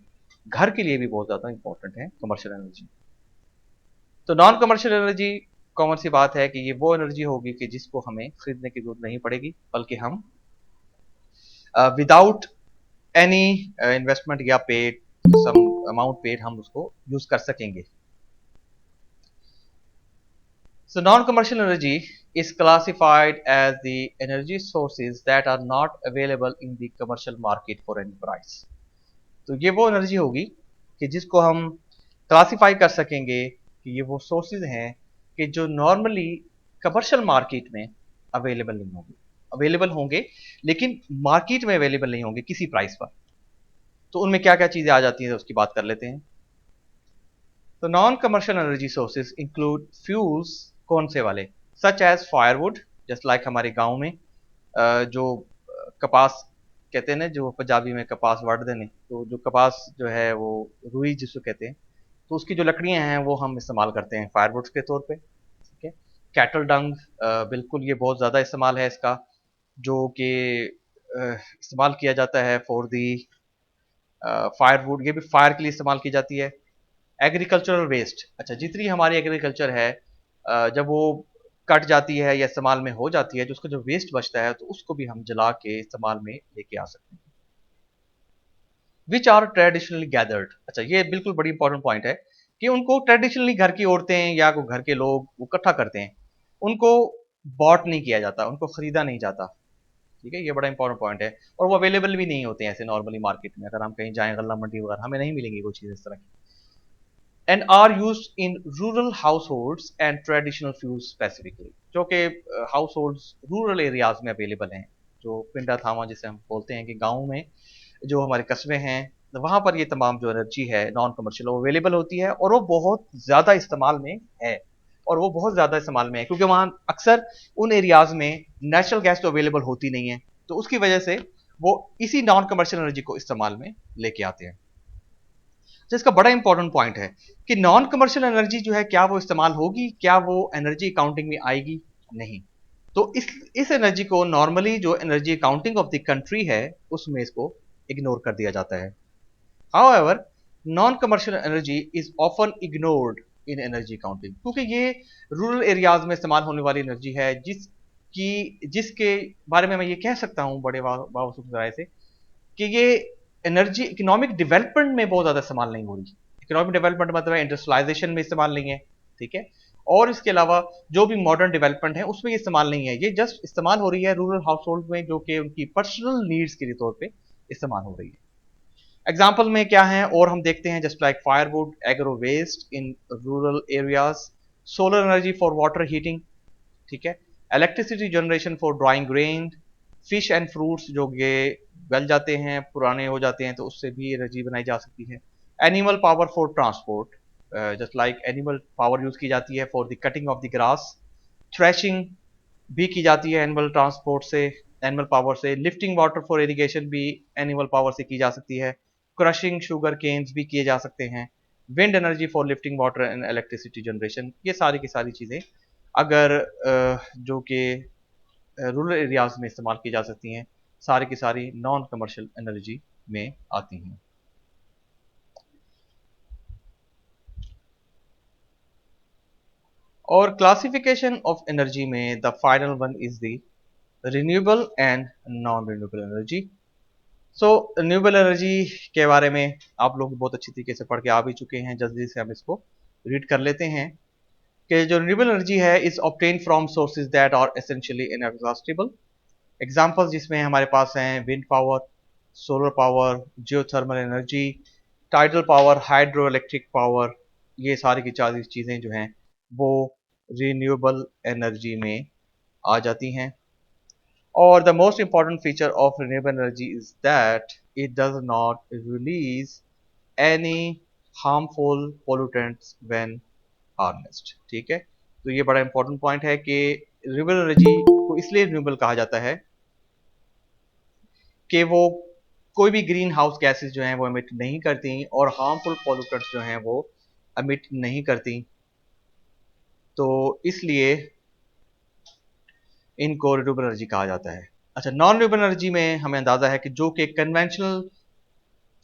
Speaker 1: घर के लिए भी बहुत ज़्यादा इंपॉर्टेंट है कमर्शियल एनर्जी। तो नॉन कमर्शियल एनर्जी कॉमन सी बात है कि ये वो एनर्जी होगी कि जिसको हमें खरीदने की जरूरत नहीं पड़ेगी, बल्कि हम विदाउट एनी इन्वेस्टमेंट या पेड सम अमाउंट पेड हम उसको यूज कर सकेंगे। So non-commercial energy is classified as the energy sources that are not available in the commercial market for any price। तो ये वो एनर्जी होगी कि जिसको हम क्लासिफाई कर सकेंगे कि ये वो सोर्सेज हैं कि जो नॉर्मली कमर्शियल मार्केट में अवेलेबल नहीं होंगे, अवेलेबल होंगे लेकिन मार्केट में अवेलेबल नहीं होंगे किसी प्राइस पर। तो उनमें क्या क्या चीज़ें आ जाती हैं उसकी बात कर लेते हैं। तो non commercial energy sources include fuels, कौन से वाले, such as firewood, just like हमारे गांव में जो कपास कहते हैं ना, जो पंजाबी में कपास वाड़ देने, तो जो कपास जो है वो रुई जिसको कहते हैं, तो उसकी जो लकड़ियां हैं वो हम इस्तेमाल करते हैं फायरवुड्स के तौर पे। ठीक है। कैटल डंग, बिल्कुल ये बहुत ज़्यादा इस्तेमाल है इसका, जो कि इस्तेमाल किया जाता है फॉर दी फायरवुड, ये भी फायर के लिए इस्तेमाल की जाती है। एग्रीकल्चरल वेस्ट, अच्छा जितनी हमारी एग्रीकल्चर है जब वो कट जाती है या इस्तेमाल में हो जाती है, जो उसका जो वेस्ट बचता है तो उसको भी हम जला के इस्तेमाल में लेके आ सकते हैं। विच आर ट्रेडिशनली गैदर्ड, अच्छा ये बिल्कुल बड़ी इंपॉर्टेंट पॉइंट है कि उनको ट्रेडिशनली घर की औरतें या घर के लोग वो इकट्ठा करते हैं, उनको बॉट नहीं किया जाता, उनको खरीदा नहीं जाता। ठीक है, ये बड़ा इंपॉर्टेंट पॉइंट है। और वो अवेलेबल भी नहीं होते हैं ऐसे नॉर्मली मार्केट में, अगर हम कहीं जाएं गल्ला मंडी वगैरह हमें नहीं मिलेंगी वो चीज़ इस तरह की। And are used in rural households and traditional fuels specifically, जो कि हाउस होल्ड्स रूरल एरियाज में अवेलेबल हैं, जो पिंडा थावा जिसे हम बोलते हैं कि गाँव में जो हमारे कस्बे हैं वहाँ पर ये तमाम जो एनर्जी है नॉन कमर्शियल वो अवेलेबल होती है, और वो बहुत ज़्यादा इस्तेमाल में है, और वो बहुत ज़्यादा इस्तेमाल में है क्योंकि वहाँ अक्सर उन एरियाज में नेचुरल गैस तो अवेलेबल होती नहीं है, तो उसकी वजह से वो इसी नॉन कमर्शियल एनर्जी को इस्तेमाल में लेके आते हैं। तो इसका बड़ा इंपॉर्टेंट पॉइंट है कि नॉन कमर्शियल एनर्जी जो है क्या वो इस्तेमाल होगी, क्या वो एनर्जी अकाउंटिंग में आएगी, नहीं। तो इस एनर्जी को नॉर्मली जो energy accounting of the country है उसमें इसको इग्नोर कर दिया जाता है। However, non-commercial energy is often ignored in energy accounting, क्योंकि ये रूरल एरियाज में इस्तेमाल होने वाली एनर्जी है जिसके बारे में मैं ये कह सकता हूँ बड़े बावसूद राय से कि ये एनर्जी इकोनॉमिक डेवलपमेंट में बहुत ज़्यादा इस्तेमाल नहीं हो रही। इकोनॉमिक डेवलपमेंट मतलब इंडस्ट्रियलाइजेशन में इस्तेमाल नहीं है, ठीक है, और इसके अलावा जो भी मॉडर्न डेवलपमेंट है उसमें ये इस्तेमाल नहीं है, ये जस्ट इस्तेमाल हो रही है रूरल हाउस होल्ड में, जो कि उनकी पर्सनल नीड्स के तौर पर इस्तेमाल हो रही है। एग्जाम्पल में क्या है और हम देखते हैं, just like firewood, agro waste in rural areas, solar energy for water heating, ठीक है, electricity generation for drying grain, fish and fruits जो ये गल जाते हैं पुराने हो जाते हैं तो उससे भी एनर्जी बनाई जा सकती है। Animal power for transport, just like animal power use की जाती है for the cutting of the grass, threshing भी की जाती है एनिमल ट्रांसपोर्ट से, एनिमल पावर से, लिफ्टिंग वाटर फॉर इरिगेशन भी एनिमल पावर से की जा सकती है, क्रशिंग शुगर केन्स भी किए जा सकते हैं, wind energy for lifting water and electricity generation, ये सारी की सारी चीज़ें अगर जो कि रूरल एरियाज में इस्तेमाल की जा सकती हैं, सारी की सारी नॉन कमर्शियल एनर्जी में आती हैं। और क्लासिफिकेशन ऑफ एनर्जी में the final one is the renewable and non renewable energy. So renewable energy के बारे में आप लोग बहुत अच्छी तरीके से पढ़ के आ भी चुके हैं, जल्दी से हम इसको रीड कर लेते हैं कि जो रिन्यूएबल एनर्जी है is obtain from sources that are essentially inexhaustible. Examples जिसमें हमारे पास हैं wind power, solar power, geothermal energy, tidal power, hydro electric power, ये सारी की सारी चीज़ें जो हैं वो रिन्यूएबल एनर्जी में आ जाती हैं। और the most important feature of renewable energy is that it does not release any harmful pollutants when harnessed. ठीक है, तो ये बड़ा इंपॉर्टेंट पॉइंट है कि रिन्यूएबल एनर्जी को इसलिए रिन्यूएबल कहा जाता है कि वो कोई भी ग्रीन हाउस गैसेस जो हैं वो एमिट नहीं करती और हार्मफुल पॉल्यूटेंट्स जो हैं वो एमिट नहीं करती, तो इसलिए इनको रिन्यूएबल एनर्जी कहा जाता है। अच्छा, नॉन रिन्यूएबल एनर्जी में हमें अंदाजा है कि जो कि कन्वेंशनल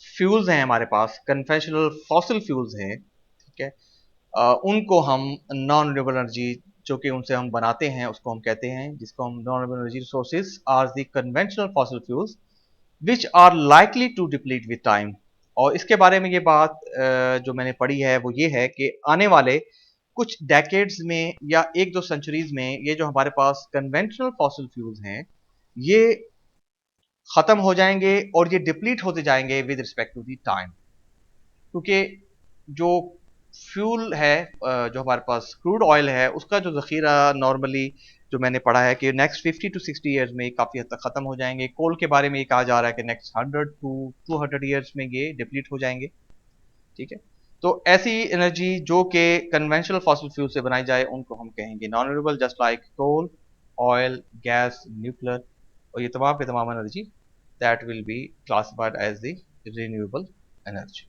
Speaker 1: फ्यूल्स हैं, हमारे पास कन्वेंशनल फॉसिल फ्यूल्स हैं, ठीक है, उनको हम नॉन रिन्यूएबल एनर्जी जो कि उनसे हम बनाते हैं उसको हम कहते हैं, जिसको हम non renewable energy resources are the conventional fossil fuels which are likely to deplete with time. और इसके बारे में ये बात जो मैंने पढ़ी है वो ये है कि आने वाले कुछ डेकेड्स में या एक दो सेंचुरीज में ये जो हमारे पास कन्वेंशनल फॉसिल फ्यूल्स हैं ये खत्म हो जाएंगे और ये डिप्लीट होते जाएंगे with respect to the time, क्योंकि जो फ्यूल है जो हमारे पास क्रूड ऑयल है उसका जो ज़ख़ीरा नॉर्मली जो मैंने पढ़ा है कि नेक्स्ट 50 to 60 ईयर्स में काफ़ी हद तक ख़त्म हो जाएंगे। कोल के बारे में ये कहा जा रहा है कि नेक्स्ट 100 to 200 ईयर्स में ये डिप्लीट हो जाएंगे। ठीक है, तो ऐसी एनर्जी जो कि कन्वेंशनल फॉसिल फ्यूल से बनाई जाए उनको हम कहेंगे non renewable, just like coal, oil, gas, nuclear, और ये तमाम के तमाम energy that will be classified as the renewable energy.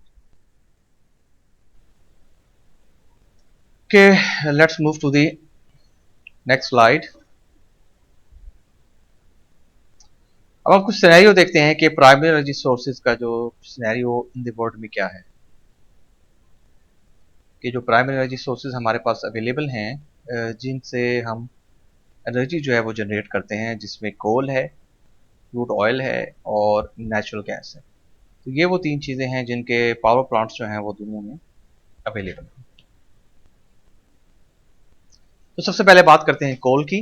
Speaker 1: Okay, let's move to the next slide. अब हम कुछ सिनेरियो देखते हैं कि प्राइमरी एनर्जी सोर्सेज का जो सिनेरियो इन द वर्ल्ड में क्या है, कि जो प्राइमरी एनर्जी सोर्सेज हमारे पास अवेलेबल हैं जिनसे हम एनर्जी जो है वो जनरेट करते हैं, जिसमें कोल है, क्रूड ऑयल है और नेचुरल गैस है। तो ये वो तीन चीज़ें हैं जिनके पावर प्लांट्स जो हैं वो दुनिया में अवेलेबल हैं। तो सबसे पहले बात करते हैं कोल की।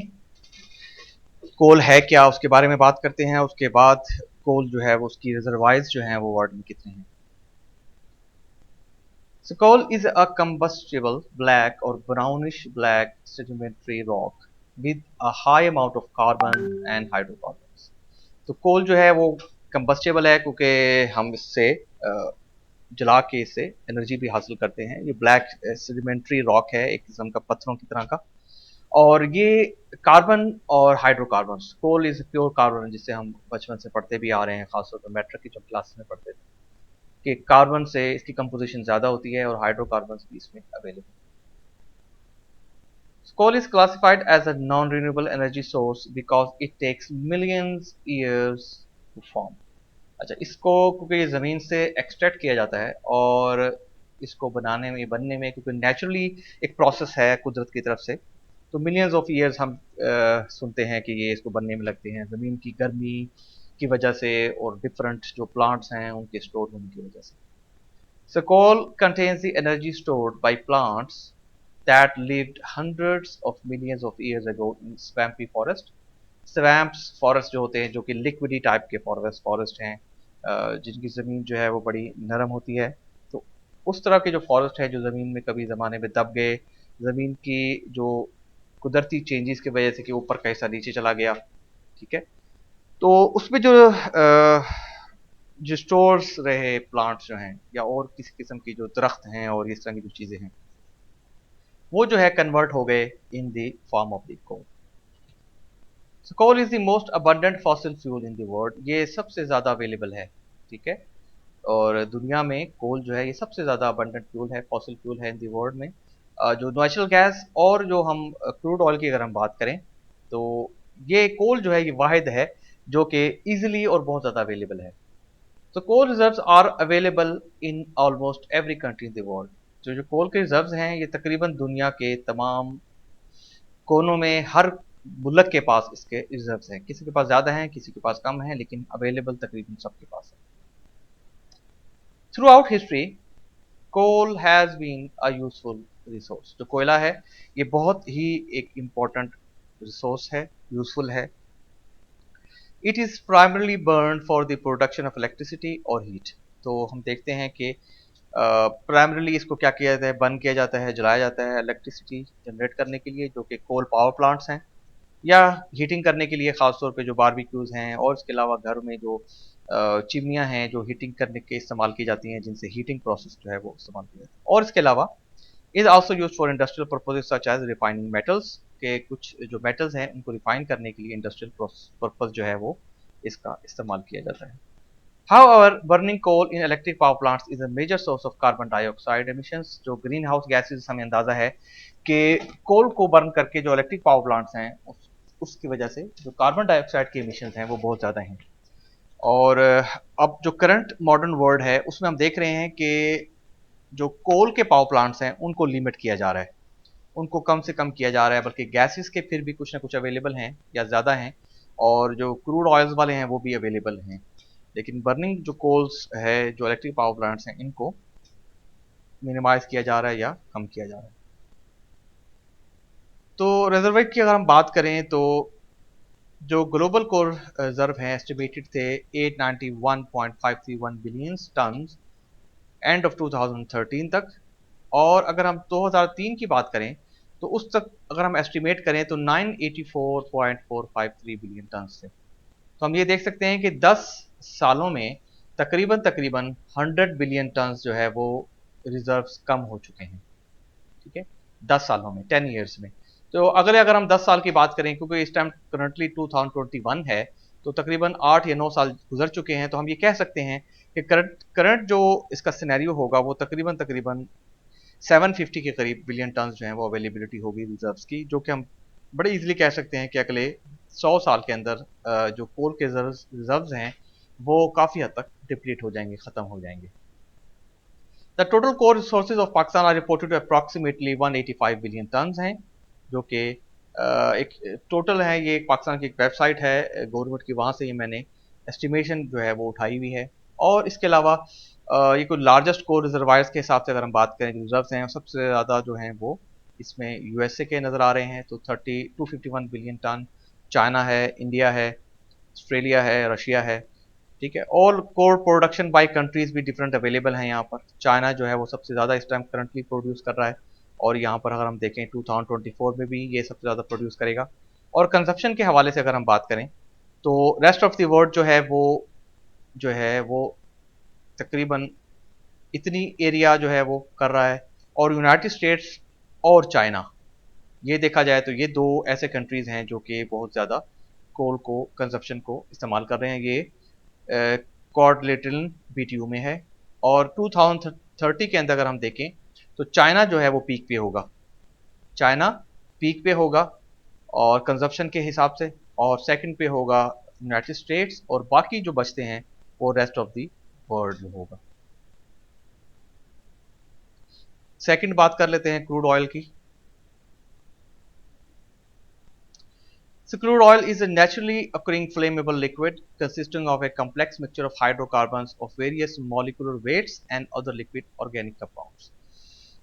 Speaker 1: कोल है क्या उसके बारे में बात करते हैं, उसके बाद कोल जो है वो उसकी रिजर्वायर्स जो हैं वो वर्ल्ड में कितने हैं। So coal is a combustible black or brownish black sedimentary rock with a high amount of carbon and hydrocarbons. तो कोल जो है वो कंबस्टेबल है क्योंकि हम इससे जला के इससे एनर्जी भी हासिल करते हैं। ये ब्लैक सेडिमेंट्री रॉक है, एक किस्म का पत्थरों की तरह का, और ये कार्बन और hydrocarbons, coal is pure carbon जिससे हम बचपन से पढ़ते भी आ रहे हैं, खासतौर पर मैट्रिक की जब क्लास में पढ़ते थे कि कार्बन से इसकी कंपोजिशन ज़्यादा होती है और हाइड्रोकार्बन भी इसमें available. Coal is classified as a non-renewable energy source because it takes millions years to form. अच्छा, इसको क्योंकि ये ज़मीन से एक्सट्रैक्ट किया जाता है और इसको बनाने में बनने में क्योंकि नेचुरली एक प्रोसेस है कुदरत की तरफ से, तो मिलियंस ऑफ ईयर्स हम सुनते हैं कि ये इसको बनने में लगते हैं ज़मीन की गर्मी की वजह से और डिफरेंट जो प्लांट्स हैं उनके स्टोर होने की वजह से। So coal contains the energy stored by plants that lived hundreds of millions of years ago in swampy forest. Swamps forest जो होते हैं जो कि liquidy type के forest हैं जिनकी ज़मीन जो है वो बड़ी नरम होती है, तो उस तरह के जो फॉरेस्ट है जो ज़मीन में कभी ज़माने में दब गए, ज़मीन की जो कुदरती चेंजेस की वजह से कि ऊपर का हिस्सा नीचे चला गया, ठीक है, तो उसमें जो स्टोर्स रहे प्लांट्स जो हैं या और किसी किस्म की जो दरख्त हैं और इस तरह की जो चीज़ें हैं वो जो है कन्वर्ट हो गए in the form of the coal. So coal is the most abundant fossil fuel in the world, ये सबसे ज़्यादा अवेलेबल है, ठीक है, और दुनिया में कोल जो है ये सबसे ज़्यादा अबंडेंट फ्यूल है, फॉसिल फ्यूल है इन द वर्ल्ड में। जो नेचुरल गैस और जो हम क्रूड ऑयल की अगर हम बात करें तो ये कोल जो है ये वाहिद है जो कि ईजिली और बहुत ज़्यादा अवेलेबल है। तो coal reserves are available in almost every country in the world. जो कोल के रिजर्व्स हैं ये तकरीबन दुनिया के तमाम कोनों में हर मुल्क के पास इसके रिजर्व्स हैं, किसी के पास ज़्यादा हैं किसी के पास कम है, लेकिन अवेलेबल तकरीबन सबके पास है। Throughout history coal has been a useful resource. जो कोयला है ये बहुत ही एक इम्पोर्टेंट रिसोर्स है, यूजफुल है। It is primarily burn for the production of electricity और हीट। तो हम देखते हैं कि प्राइमरली इसको क्या किया जाता है, बर्न किया जाता है, जलाया जाता है इलेक्ट्रिसिटी जनरेट करने के लिए, जो कि कोल पावर प्लांट्स हैं। या हीटिंग करने के लिए ख़ास तौर पे जो बारबेक्यूज़ हैं, और इसके अलावा घर में जो चिमनियाँ हैं जो हीटिंग करने के इस्तेमाल की जाती हैं, जिनसे हीटिंग प्रोसेस जो है वो इस्तेमाल किया जाता है। और इसके अलावा is also used for industrial purposes such as refining metals, के कुछ जो मेटल्स हैं उनको रिफाइन करने के लिए इंडस्ट्रियल पर्पस जो है वो इसका इस्तेमाल किया जाता है। However, burning coal in electric power plants is a major source of carbon dioxide emissions। जो ग्रीन हाउस गैसेज हमें अंदाजा है कि कोल को बर्न करके जो इलेक्ट्रिक पावर प्लांट्स हैं उसकी वजह से जो कार्बन डाइऑक्साइड के इमिशंस हैं वो बहुत ज़्यादा हैं। और अब जो करंट मॉडर्न वर्ल्ड है उसमें हम देख रहे हैं कि जो कोल के पावर प्लांट्स हैं उनको लिमिट किया जा रहा है, उनको कम से कम किया जा रहा है, बल्कि गैसेस के फिर भी कुछ ना कुछ अवेलेबल हैं या ज़्यादा हैं, और जो क्रूड ऑयल्स वाले हैं वो भी अवेलेबल हैं। लेकिन बर्निंग जो कोल्स है, जो इलेक्ट्रिक पावर प्लांट्स हैं, इनको मिनिमाइज किया जा रहा है या कम किया जा रहा है। तो रिजर्व की अगर हम बात करें तो जो ग्लोबल कोर रिजर्व हैं एस्टिमेटेड थे 891.531 बिलियन टन एंड ऑफ 2013 तक। और अगर हम 2003 की बात करें तो उस तक अगर हम एस्टिमेट करें तो 984.453 बिलियन टन थे। तो हम ये देख सकते हैं कि 10 सालों में तकरीबन तकरीबन 100 बिलियन टन जो है वो रिजर्व्स कम हो चुके हैं। ठीक है, 10 सालों में, 10 ईयर्स में। तो अगर हम 10 साल की बात करें, क्योंकि इस टाइम करंटली 2021 है, तो तकरीबन 8 या 9 साल गुजर चुके हैं, तो हम ये कह सकते हैं कि करंट करंट जो इसका सिनेरियो होगा वो तकरीबन तकरीबन 750 के करीब बिलियन टन जो है वो अवेलेबिलिटी होगी रिजर्व्स की, जो कि हम बड़े इजीली कह सकते हैं कि अगले 100 साल के अंदर जो कोल के रिजर्व्स हैं वो काफ़ी हद तक डिप्लीट हो जाएंगे, ख़त्म हो जाएंगे। The total coal resources of Pakistan are reported to approximately 185 billion ton हैं, जो कि एक टोटल है। ये पाकिस्तान की एक वेबसाइट है गवर्नमेंट की, वहाँ से ये मैंने एस्टिमेशन जो है वो उठाई हुई है। और इसके अलावा ये कुछ लार्जेस्ट कोर रिजर्वायर्स के हिसाब से अगर हम बात करें, रिजर्व्स हैं सबसे ज़्यादा जो हैं वो इसमें यूएसए के नज़र आ रहे हैं, तो 251 बिलियन टन। चाइना है, इंडिया है, ऑस्ट्रेलिया है, रशिया है। ठीक है, और कोर प्रोडक्शन बाय कंट्रीज भी डिफरेंट अवेलेबल हैं यहाँ पर। चाइना जो है वो सबसे ज़्यादा इस टाइम करंटली प्रोड्यूस कर रहा है, और यहाँ पर अगर हम देखें 2024 में भी ये सबसे ज़्यादा प्रोड्यूस करेगा। और कंजप्शन के हवाले से अगर हम बात करें तो रेस्ट ऑफ द वर्ल्ड जो है वो तकरीबन इतनी एरिया जो है वो कर रहा है। और यूनाइटेड स्टेट्स और चाइना, ये देखा जाए तो ये दो ऐसे कंट्रीज हैं जो कि बहुत ज़्यादा कोल को कंजप्शन को इस्तेमाल कर रहे हैं। ये क्वाड्रिलेटरल बीटीयू में है। और 2030 के अंदर अगर हम देखें तो चाइना जो है वो पीक पे होगा, चाइना पीक पे होगा और कंजप्शन के हिसाब से, और सेकंड पे होगा यूनाइटेड स्टेट्स, और बाकी जो बचते हैं वो रेस्ट ऑफ द वर्ल्ड होगा। सेकंड बात कर लेते हैं क्रूड ऑयल की। So crude oil is a naturally occurring flammable liquid consisting of a complex mixture of hydrocarbons of various molecular weights and other liquid organic compounds,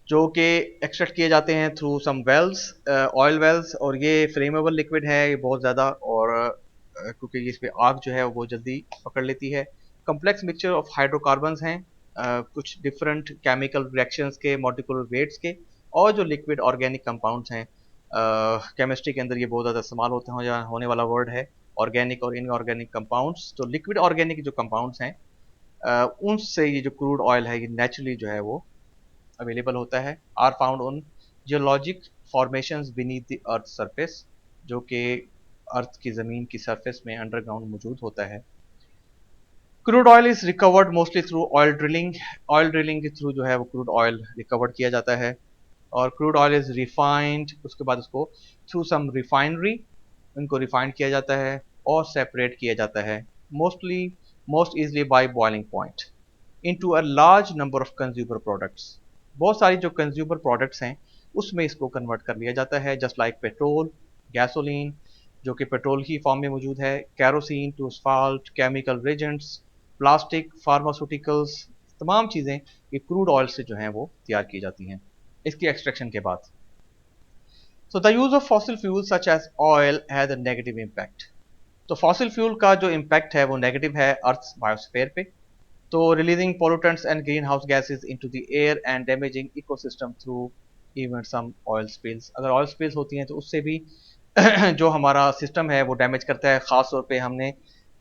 Speaker 1: जो कि extract किए जाते हैं through some wells, oil wells. और ये flammable liquid है, ये बहुत ज़्यादा, और क्योंकि इस पे आग जो है वो जल्दी पकड़ लेती है। कम्प्लेक्स मिक्सचर ऑफ हाइड्रोकार्बन्स हैं, कुछ डिफरेंट केमिकल रिएक्शंस के, मॉलिक्यूलर वेट्स के, और जो लिक्विड ऑर्गेनिक कंपाउंड्स हैं। केमिस्ट्री के अंदर ये बहुत ज़्यादा इस्तेमाल होने वाला वर्ड है, ऑर्गेनिक और इनऑर्गेनिक कंपाउंड्स। तो लिक्विड ऑर्गेनिक जो कंपाउंड्स हैं उनसे ये जो क्रूड ऑयल है ये नेचुरली जो है वो अवेलेबल होता है, are found on geologic formations beneath the earth surface, जो कि अर्थ की ज़मीन की सरफेस में अंडरग्राउंड मौजूद होता है। Crude oil is recovered mostly through oil drilling, oil drilling के थ्रू जो है वो क्रूड ऑयल रिकवर्ड किया जाता है। और क्रूड ऑयल इज रिफाइंड, उसके बाद उसको थ्रू सम रिफाइनरी उनको रिफाइंड किया जाता है और सेपरेट किया जाता है, mostly most easily by boiling point into a large number of consumer products. बहुत सारी जो कंज्यूमर प्रोडक्ट्स हैं उसमें इसको कन्वर्ट कर लिया जाता है, जस्ट लाइक पेट्रोल, गैसोलीन जो कि पेट्रोल की फॉर्म में मौजूद है, kerosene to asphalt, chemical reagents, plastic, pharmaceuticals, तमाम चीज़ें ये क्रूड ऑयल से जो हैं वो तैयार की जाती हैं इसकी एक्सट्रैक्शन के बाद। So the use of fossil fuel such as oil has a negative impact. तो फॉसिल फ्यूल का जो इम्पैक्ट है वो नेगेटिव है अर्थ बायोस्फीयर पे। तो releasing pollutants and green house gases into the air and damaging ecosystem through even some oil spills. अगर oil spills होती हैं तो उससे भी जो हमारा सिस्टम है वो डैमेज करता है। ख़ास तौर पे हमने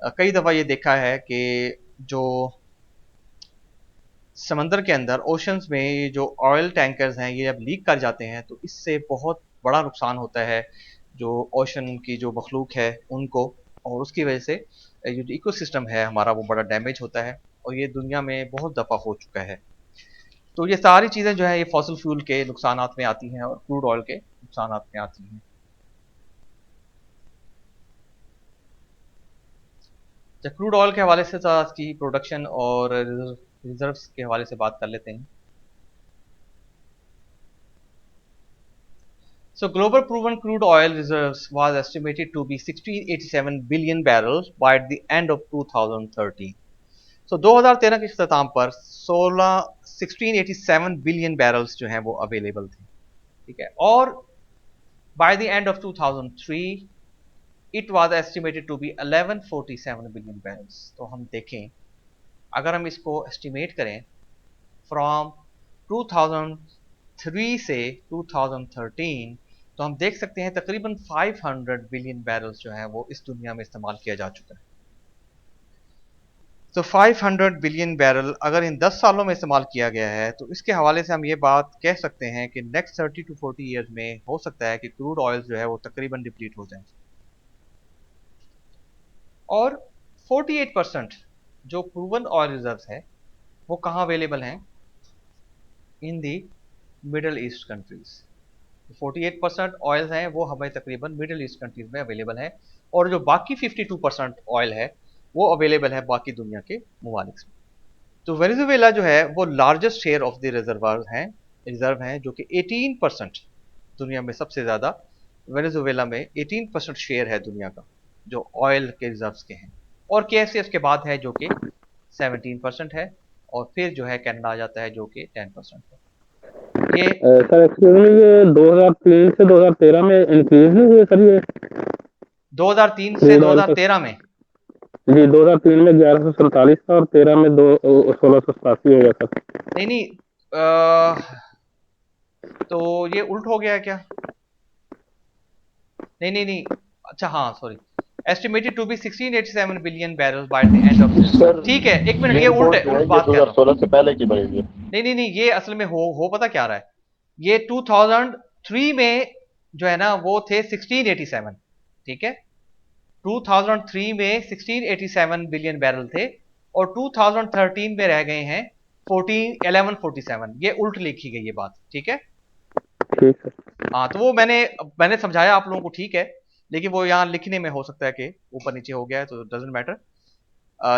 Speaker 1: कई दफ़ा ये देखा है कि जो समंदर के अंदर ओशंस में ये जो ऑयल टैंकर्स हैं ये जब लीक कर जाते हैं तो इससे बहुत बड़ा नुकसान होता है जो ओशन की जो मखलूक है उनको, और उसकी वजह से ये जो इकोसिस्टम है हमारा वो बड़ा डैमेज होता है, और ये दुनिया में बहुत दफ़ा हो चुका है। तो ये सारी चीज़ें जो है ये फॉसिल फ्यूल के नुकसानात में आती हैं और क्रूड ऑयल के नुकसानात में आती हैं। तो क्रूड ऑयल के हवाले से तो आज की प्रोडक्शन और रिजर्व्स के हवाले से बात कर लेते हैं। So global proven crude oil reserves was estimated to be 1687 billion barrels by the end of 2013. So 2013 के अख्ताम पर 1687 बिलियन बैरल्स जो हैं वो अवेलेबल थे, ठीक है। और by the end of 2003 it was estimated to be 1147 billion barrels. तो हम देखें, अगर हम इसको एस्टिमेट करें फ्रॉम 2003 से 2013, तो हम देख सकते हैं तकरीबन 500 बिलियन बैरल्स जो है वो इस दुनिया में इस्तेमाल किया जा चुका है। तो 500 बिलियन बैरल अगर इन 10 सालों में इस्तेमाल किया गया है तो इसके हवाले से हम ये बात कह सकते हैं कि नेक्स्ट 30 टू 40 ईयर्स में हो सकता है कि क्रूड ऑयल जो है वो तकरीबन डिप्लीट हो जाए। और 48% जो प्रूवन ऑयल रिजर्व्स है वो कहाँ अवेलेबल हैं? इन the middle east countries. 48% oil हैं वो हमें तकरीबन मिडिल ईस्ट कंट्रीज में अवेलेबल है, और जो बाकी 52% ऑयल है वो अवेलेबल है बाकी दुनिया के ममालिक में। तो वेनेजुएला जो है वो largest share of the reserve हैं जो कि 18%, दुनिया में सबसे ज़्यादा वेनेजुएला में 18% शेयर है दुनिया का जो ऑयल के रिजर्व्स के हैं। और केएसए उसके बाद है जो कि 17% है, और फिर जो है कनाडा आ जाता है जो कि 10% है। ये
Speaker 3: सर एक्सक्यूज मी, ये 2003 से 2013 में इंक्रीज नहीं हुए सर ये
Speaker 1: 2003 से
Speaker 3: क्रूड ऑयल का?
Speaker 1: 2013 में?
Speaker 3: जी 2003 में 1147 था और 13 में 1687 हो गया था।
Speaker 1: नहीं नहीं, तो ये उल्ट हो गया क्या? नहीं नहीं नहीं, अच्छा हाँ sorry, estimated to be 1687 billion barrel by the end of this.
Speaker 4: Sir
Speaker 1: ठीक है, एक मिनट,
Speaker 4: ये
Speaker 1: ये उल्ट
Speaker 4: रिपोर्ट
Speaker 1: है,
Speaker 4: जो है
Speaker 1: उल्ट
Speaker 4: ये
Speaker 1: बात कर रहा हूँ।
Speaker 4: 2016 से पहले की बनी हुई है।
Speaker 1: नहीं नहीं नहीं, ये असल में हो पता क्या रहा है, ये 2003 में जो है ना वो थे 1687, ठीक है। 2003 में 1687 बिलियन बैरल थे, और 2013 में रह गए हैं 1147। ये उल्ट लिखी गई ये बात, ठीक है।
Speaker 3: ठीक है।
Speaker 1: हाँ, तो वो मैंने समझाया आप लोगों को, ठीक है, लेकिन वो यहाँ लिखने में हो सकता है कि ऊपर नीचे हो गया है, तो डजेंट मैटर।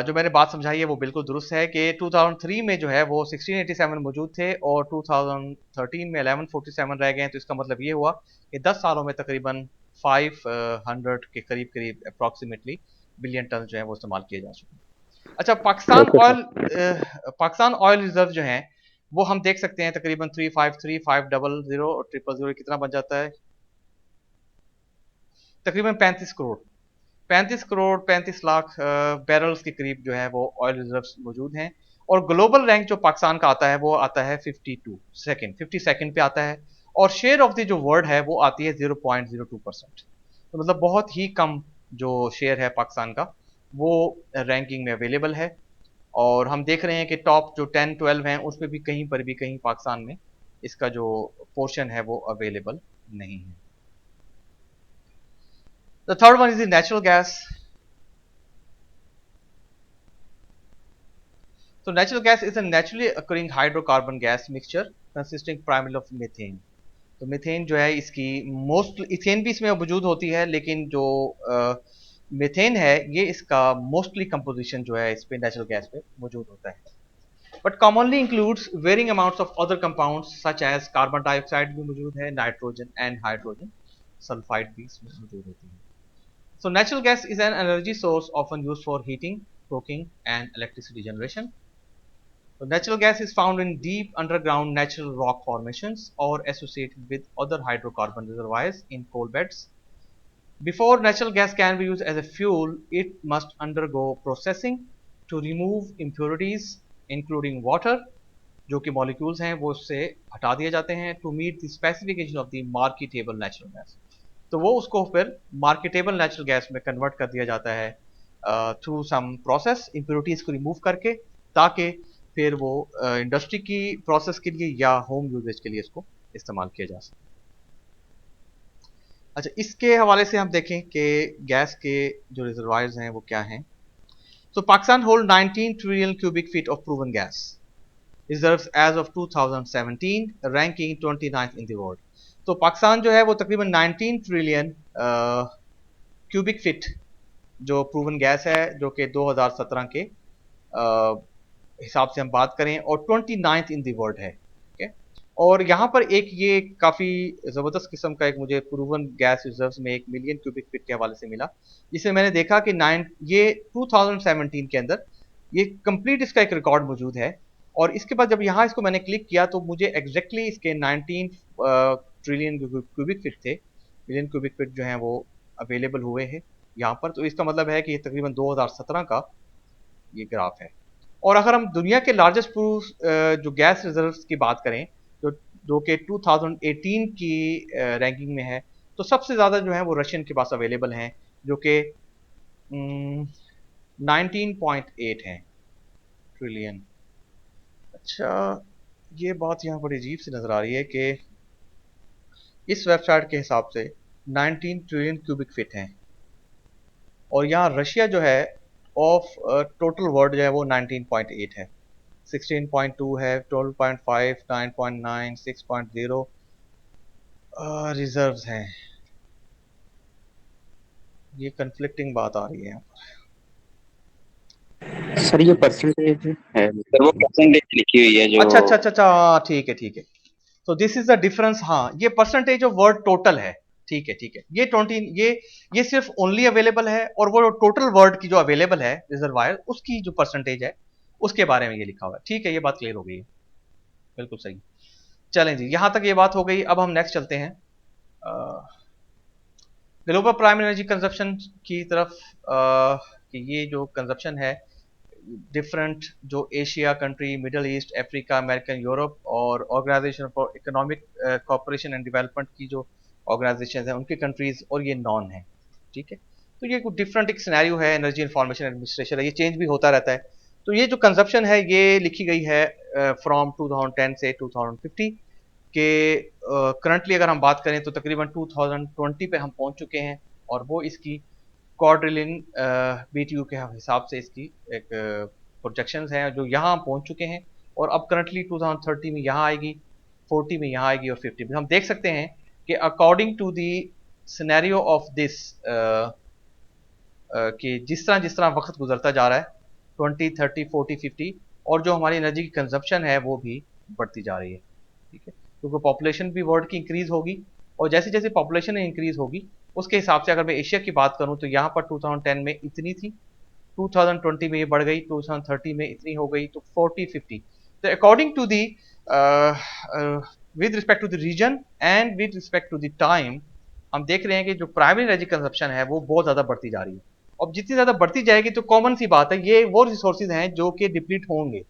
Speaker 1: जो मैंने बात समझाई है वो बिल्कुल दुरुस्त है कि 2003 में जो है वो 1687 मौजूद थे और 2013 में 1147 रह गए हैं। तो इसका मतलब ये हुआ कि 10 सालों में तकरीबन 500 के करीब करीब अप्रॉक्सीमेटली बिलियन टन जो है वो इस्तेमाल किए जा चुके हैं। अच्छा, पाकिस्तान ऑयल रिजर्व जो हैं वो हम देख सकते हैं तकरीबन 353, 500 और 000 कितना बन जाता है? तकरीबन 35 लाख बैरल्स के करीब जो है वो ऑयल रिजर्व्स मौजूद हैं। और ग्लोबल रैंक जो पाकिस्तान का आता है वो आता है 52 पे आता है, और शेयर ऑफ द जो वर्ल्ड है वो आती है 0.02%। तो मतलब बहुत ही कम जो शेयर है पाकिस्तान का वो रैंकिंग में अवेलेबल है। और हम देख रहे हैं कि टॉप जो 10-12 हैं उसमें भी कहीं पर भी कहीं पाकिस्तान में इसका जो पोर्शन है वो अवेलेबल नहीं है। The third one is the natural gas. So natural gas is a naturally occurring hydrocarbon gas mixture consisting primarily of methane. तो मीथेन जो है इसकी मोस्ट, इथेन भी इसमें मौजूद होती है, लेकिन जो मीथेन है ये इसका मोस्टली कंपोजिशन जो है इस पे नेचुरल गैस पे मौजूद होता है। But commonly includes varying amounts of other compounds such as carbon dioxide भी मौजूद है, नाइट्रोजन एंड हाइड्रोजन सल्फाइड भी इसमें मौजूद होती है। So natural gas is an energy source often used for heating, cooking and electricity generation. So natural gas is found in deep underground natural rock formations or associated with other hydrocarbon reservoirs in coal beds. Before natural gas can be used as a fuel, it must undergo processing to remove impurities including water, जो कि molecules हैं वो उससे हटा दिए जाते हैं, to meet the specification of the marketable natural gas. तो वो उसको फिर मार्केटेबल नेचुरल गैस में कन्वर्ट कर दिया जाता है थ्रू सम प्रोसेस, इम्प्योरिटीज को रिमूव करके, ताकि फिर वो इंडस्ट्री की प्रोसेस के लिए या होम यूजेज के लिए इसको इस्तेमाल किया जा सके। अच्छा, इसके हवाले से हम देखें कि गैस के जो रिजर्वायर्स हैं वो क्या हैं। So Pakistan hold 19 trillion cubic feet of proven gas reserves as of 2017, ranking 29th in the world. तो पाकिस्तान जो है वो तकरीबन 19 ट्रिलियन क्यूबिक फीट जो प्रूवन गैस है, जो कि 2017 के हिसाब से हम बात करें, और 29th इन द वर्ल्ड है। okay? और यहाँ पर एक ये काफ़ी ज़बरदस्त किस्म का एक मुझे प्रूवन गैस रिजर्व्स में 1 मिलियन क्यूबिक फीट के हवाले से मिला, जिसमें मैंने देखा कि ये 2017 के अंदर ये कंप्लीट इसका एक रिकॉर्ड मौजूद है। और इसके बाद जब यहाँ इसको मैंने क्लिक किया तो मुझे एग्जैक्टली इसके 19 ट्रिलियन क्यूबिक फीट थे, मिलियन क्यूबिक फीट जो हैं वो अवेलेबल हुए हैं यहाँ पर। तो इसका मतलब है कि ये तकरीबन 2017 का ये ग्राफ है। और अगर हम दुनिया के लार्जेस्ट जो गैस रिजर्व्स की बात करें, जो कि 2018 की रैंकिंग में है, तो सबसे ज़्यादा जो है वो रशियन के पास अवेलेबल हैं, जो कि 19.8 हैं ट्रिलियन। अच्छा, ये बात यहाँ बड़ी अजीब सी नज़र आ रही है कि इस वेबसाइट के हिसाब से 19 ट्रिलियन क्यूबिक फीट हैं, और यहाँ रशिया जो है ऑफ टोटल वर्ल्ड जो है वो 19.8 है, 16.2 है, 12.5, 9.9, 6.0 रिजर्व्स हैं। ये कन्फ्लिक्टिंग बात आ रही है यहाँ पर।
Speaker 4: सर ये परसेंटेज है, सर वो परसेंटेज लिखी हुई है जो।
Speaker 1: अच्छा अच्छा अच्छा अच्छा, हाँ, ठीक है ठीक है। तो दिस इज द डिफरेंस। हाँ, ये परसेंटेज ऑफ वर्ल्ड टोटल है। ठीक है ठीक है, ये 20, ये सिर्फ ओनली अवेलेबल है, और वो टोटल वर्ल्ड की जो अवेलेबल है रिजर्वायर, उसकी जो परसेंटेज है उसके बारे में ये लिखा हुआ है। ठीक है, ये बात क्लियर हो गई है, बिल्कुल सही। चलें जी, यहां तक ये बात हो गई। अब हम नेक्स्ट चलते हैं ग्लोबल प्राइमरी एनर्जी कंजप्शन की तरफ। कि ये जो कंजप्शन है डिफरेंट जो Asia country, Middle East, Africa, American, Europe और organisation for economic cooperation and development की जो ऑर्गेनाइजेशन है उनकी कंट्रीज, और ये नॉन है। ठीक है, तो ये कुछ डिफरेंट एक सिनेरियो है, एनर्जी इंफॉर्मेशन एडमिनिस्ट्रेशन है, ये चेंज भी होता रहता है। तो ये जो कंजप्शन है ये लिखी गई है फ्रॉम 2010 से 2050 के। करंटली अगर हम बात करें तो तकरीबन 2020 पे हम पहुंच चुके हैं, और वो इसकी क्वाड्रिलियन BTU के हिसाब से इसकी एक प्रोजेक्शंस हैं जो यहाँ हम पहुंच चुके हैं। और अब करंटली 2030 में यहाँ आएगी, 40 में यहाँ आएगी, और 50 में। हम देख सकते हैं कि according to the scenario of this कि जिस तरह वक्त गुजरता जा रहा है, 20, 30, 40, 50, और जो हमारी एनर्जी की कंजप्शन है वो भी बढ़ती जा रही है। ठीक है, क्योंकि पॉपुलेशन भी वर्ल्ड की इंक्रीज होगी, और जैसे जैसे पॉपुलेशन इंक्रीज होगी उसके हिसाब से अगर मैं एशिया की बात करूं तो यहाँ पर 2010 में इतनी थी, 2020 में ये बढ़ गई, 2030 में इतनी हो गई, तो 40, 50। तो according to the with respect to the region and with respect to the time, हम देख रहे हैं कि जो प्राइमरी एनर्जी कंजप्शन है वो बहुत ज़्यादा बढ़ती जा रही है। अब जितनी ज़्यादा बढ़ती जाएगी तो कॉमन सी बात है, ये वो रिसोर्सेज हैं जो कि डिप्लीट होंगे,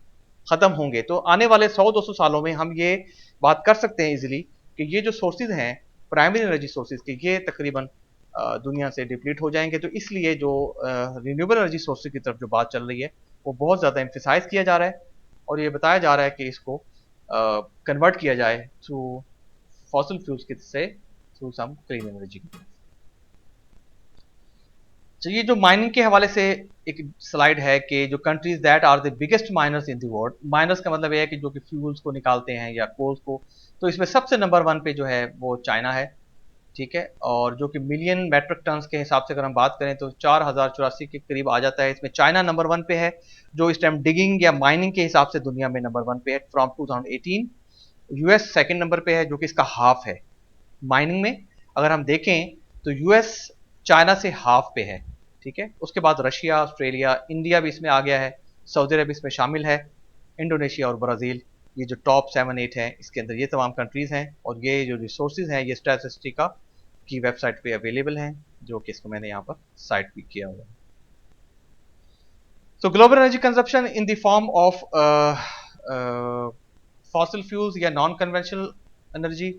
Speaker 1: ख़त्म होंगे। तो आने वाले 100-200 सालों में हम ये बात कर सकते हैं इजीली कि ये जो सोर्सेज हैं प्राइमरी एनर्जी सोर्सेज के, ये तकरीबन दुनिया से डिप्लीट हो जाएंगे। तो इसलिए जो रिन्यूएबल एनर्जी सोर्सेज की तरफ जो बात चल रही है वो बहुत ज़्यादा एम्फेसाइज किया जा रहा है, और ये बताया जा रहा है कि इसको कन्वर्ट किया जाए थ्रू फॉसिल फ्यूल्स से थ्रू सम क्लीन एनर्जी। तो ये जो माइनिंग के हवाले से एक स्लाइड है कि जो countries that are the biggest miners in the world, miners का मतलब ये है कि जो कि फ्यूल्स को निकालते हैं या कोल्स को, तो इसमें सबसे नंबर 1 पे जो है वो चाइना है। ठीक है, और जो कि मिलियन मेट्रिक टन्स के हिसाब से अगर हम बात करें तो 4084 के करीब आ जाता है। इसमें चाइना नंबर 1 पे है, जो इस टाइम डिगिंग या माइनिंग के हिसाब से दुनिया में नंबर 1 पे है फ्रॉम 2018। यूएस सेकंड नंबर पे है, जो कि इसका हाफ है माइनिंग में। अगर हम देखें तो यूएस चाइना से हाफ पे है। ठीक है, उसके बाद रशिया, ऑस्ट्रेलिया, इंडिया भी इसमें आ गया है, सऊदी अरब इसमें शामिल है, इंडोनेशिया और ब्राज़ील, ये जो टॉप 7-8 हैं इसके अंदर ये तमाम कंट्रीज़ हैं। और ये जो रिसोर्सेज हैं ये स्टैटिस्टिका की वेबसाइट पे अवेलेबल हैं, जो कि इसको मैंने यहाँ पर साइट भी किया हुआ है। So global energy consumption in the form of fossil fuels या non conventional energy,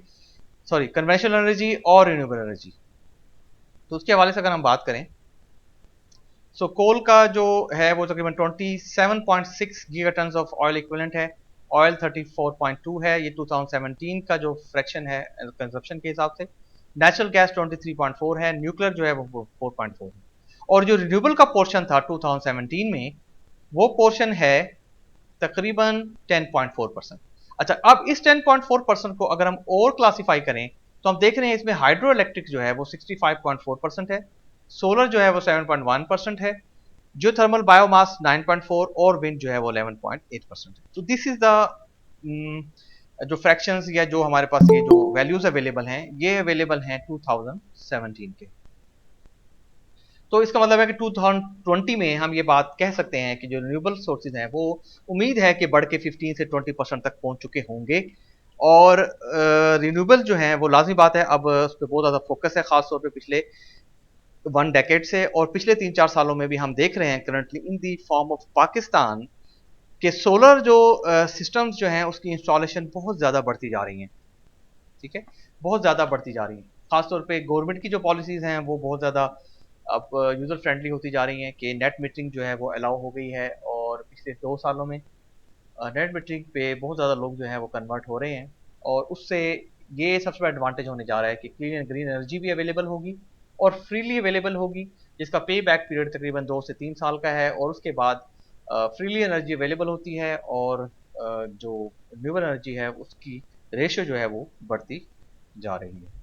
Speaker 1: conventional energy और renewable energy, तो उसके हवाले से अगर हम बात करें, सो कोल का जो है वो तकरीबन 27.6 गीगाटन्स ऑफ ऑयल इक्विवेलेंट है, ऑयल 34.2 है, ये 2017 का जो फ्रैक्शन है कंजप्शन के हिसाब से। नेचुरल गैस 23.4 है, न्यूक्लियर जो है वो 4.4 है, और जो रिन्यूएबल का पोर्शन था 2017 में, वो पोर्शन है तकरीबन 10.4%। अच्छा, अब इस 10.4% को अगर हम और क्लासिफाई करें तो हम देख रहे हैं इसमें हाइड्रो इलेक्ट्रिक जो है वो 65.4% है, सोलर जो है वो 7.1% है, जो थर्मल बायोमास 9.4 और विंड जो है वो 11.8% है। तो दिस इज द जो फ्रैक्शंस या जो हमारे पास ये जो वैल्यूज अवेलेबल हैं, ये अवेलेबल हैं 2017 के। तो इसका मतलब है कि 2020 में हम ये बात कह सकते हैं कि जो रिन्यूएबल सोर्सेज हैं वो उम्मीद है कि बढ़ के 15 से 20% तक पहुंच चुके होंगे। और रिन्यूएबल जो है वो लाजमी बात है, अब उस पर बहुत ज़्यादा फोकस है, खासतौर पे पिछले 1 डेकेड से, और पिछले 3-4 सालों में भी हम देख रहे हैं currently in the form of Pakistan के सोलर जो सिस्टम्स जो हैं उसकी इंस्टॉलेशन बहुत ज़्यादा बढ़ती जा रही हैं। ठीक है, बहुत ज़्यादा बढ़ती जा रही हैं। खासतौर पे गवर्नमेंट की जो पॉलिसीज़ हैं वो बहुत ज़्यादा अब यूज़र फ्रेंडली होती जा रही हैं कि नेट मीटरिंग जो है वो अलाउ हो गई है, और पिछले 2 सालों में नेट मीटरिंग पे बहुत ज़्यादा लोग जो हैं वो कन्वर्ट हो रहे हैं, और उससे ये सबसे बड़ा एडवांटेज होने जा रहा है कि क्लीन एंड ग्रीन एनर्जी भी अवेलेबल होगी और फ्रीली अवेलेबल होगी, जिसका पे बैक पीरियड तकरीबन 2 से 3 साल का है, और उसके बाद फ्रीली एनर्जी अवेलेबल होती है, और जो रिन्यूएबल एनर्जी है उसकी रेशियो जो है वो बढ़ती जा रही है।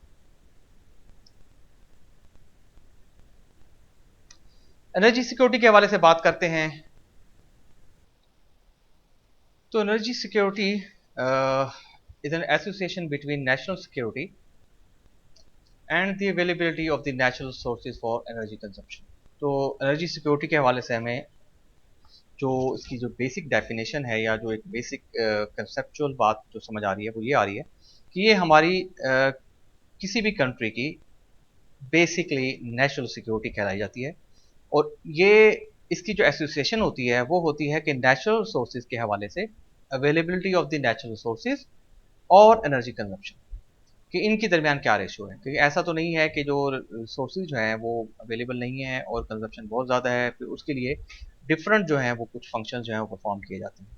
Speaker 1: एनर्जी सिक्योरिटी के हवाले से बात करते हैं। तो energy security is an association between national security and the availability of the natural sources for energy consumption. तो एनर्जी सिक्योरिटी के हवाले से हमें जो इसकी जो बेसिक डेफिनेशन है या जो एक बेसिक कंसेप्चुअल बात जो समझ आ रही है वो ये आ रही है कि ये हमारी किसी भी कंट्री की बेसिकली नेशनल सिक्योरिटी कहलाई जाती है, और ये इसकी जो एसोसिएशन होती है वो होती है कि नेचुरल सोर्सेज के हवाले से availability of the natural sources और एनर्जी कंजप्शन कि इनके दरमियान क्या रेशो है, क्योंकि ऐसा तो नहीं है कि जो सोर्सेज जो हैं वो अवेलेबल नहीं है और कंजप्शन बहुत ज़्यादा है, फिर उसके लिए डिफरेंट जो हैं वो कुछ फंक्शन जो हैं वो परफॉर्म किए जाते हैं।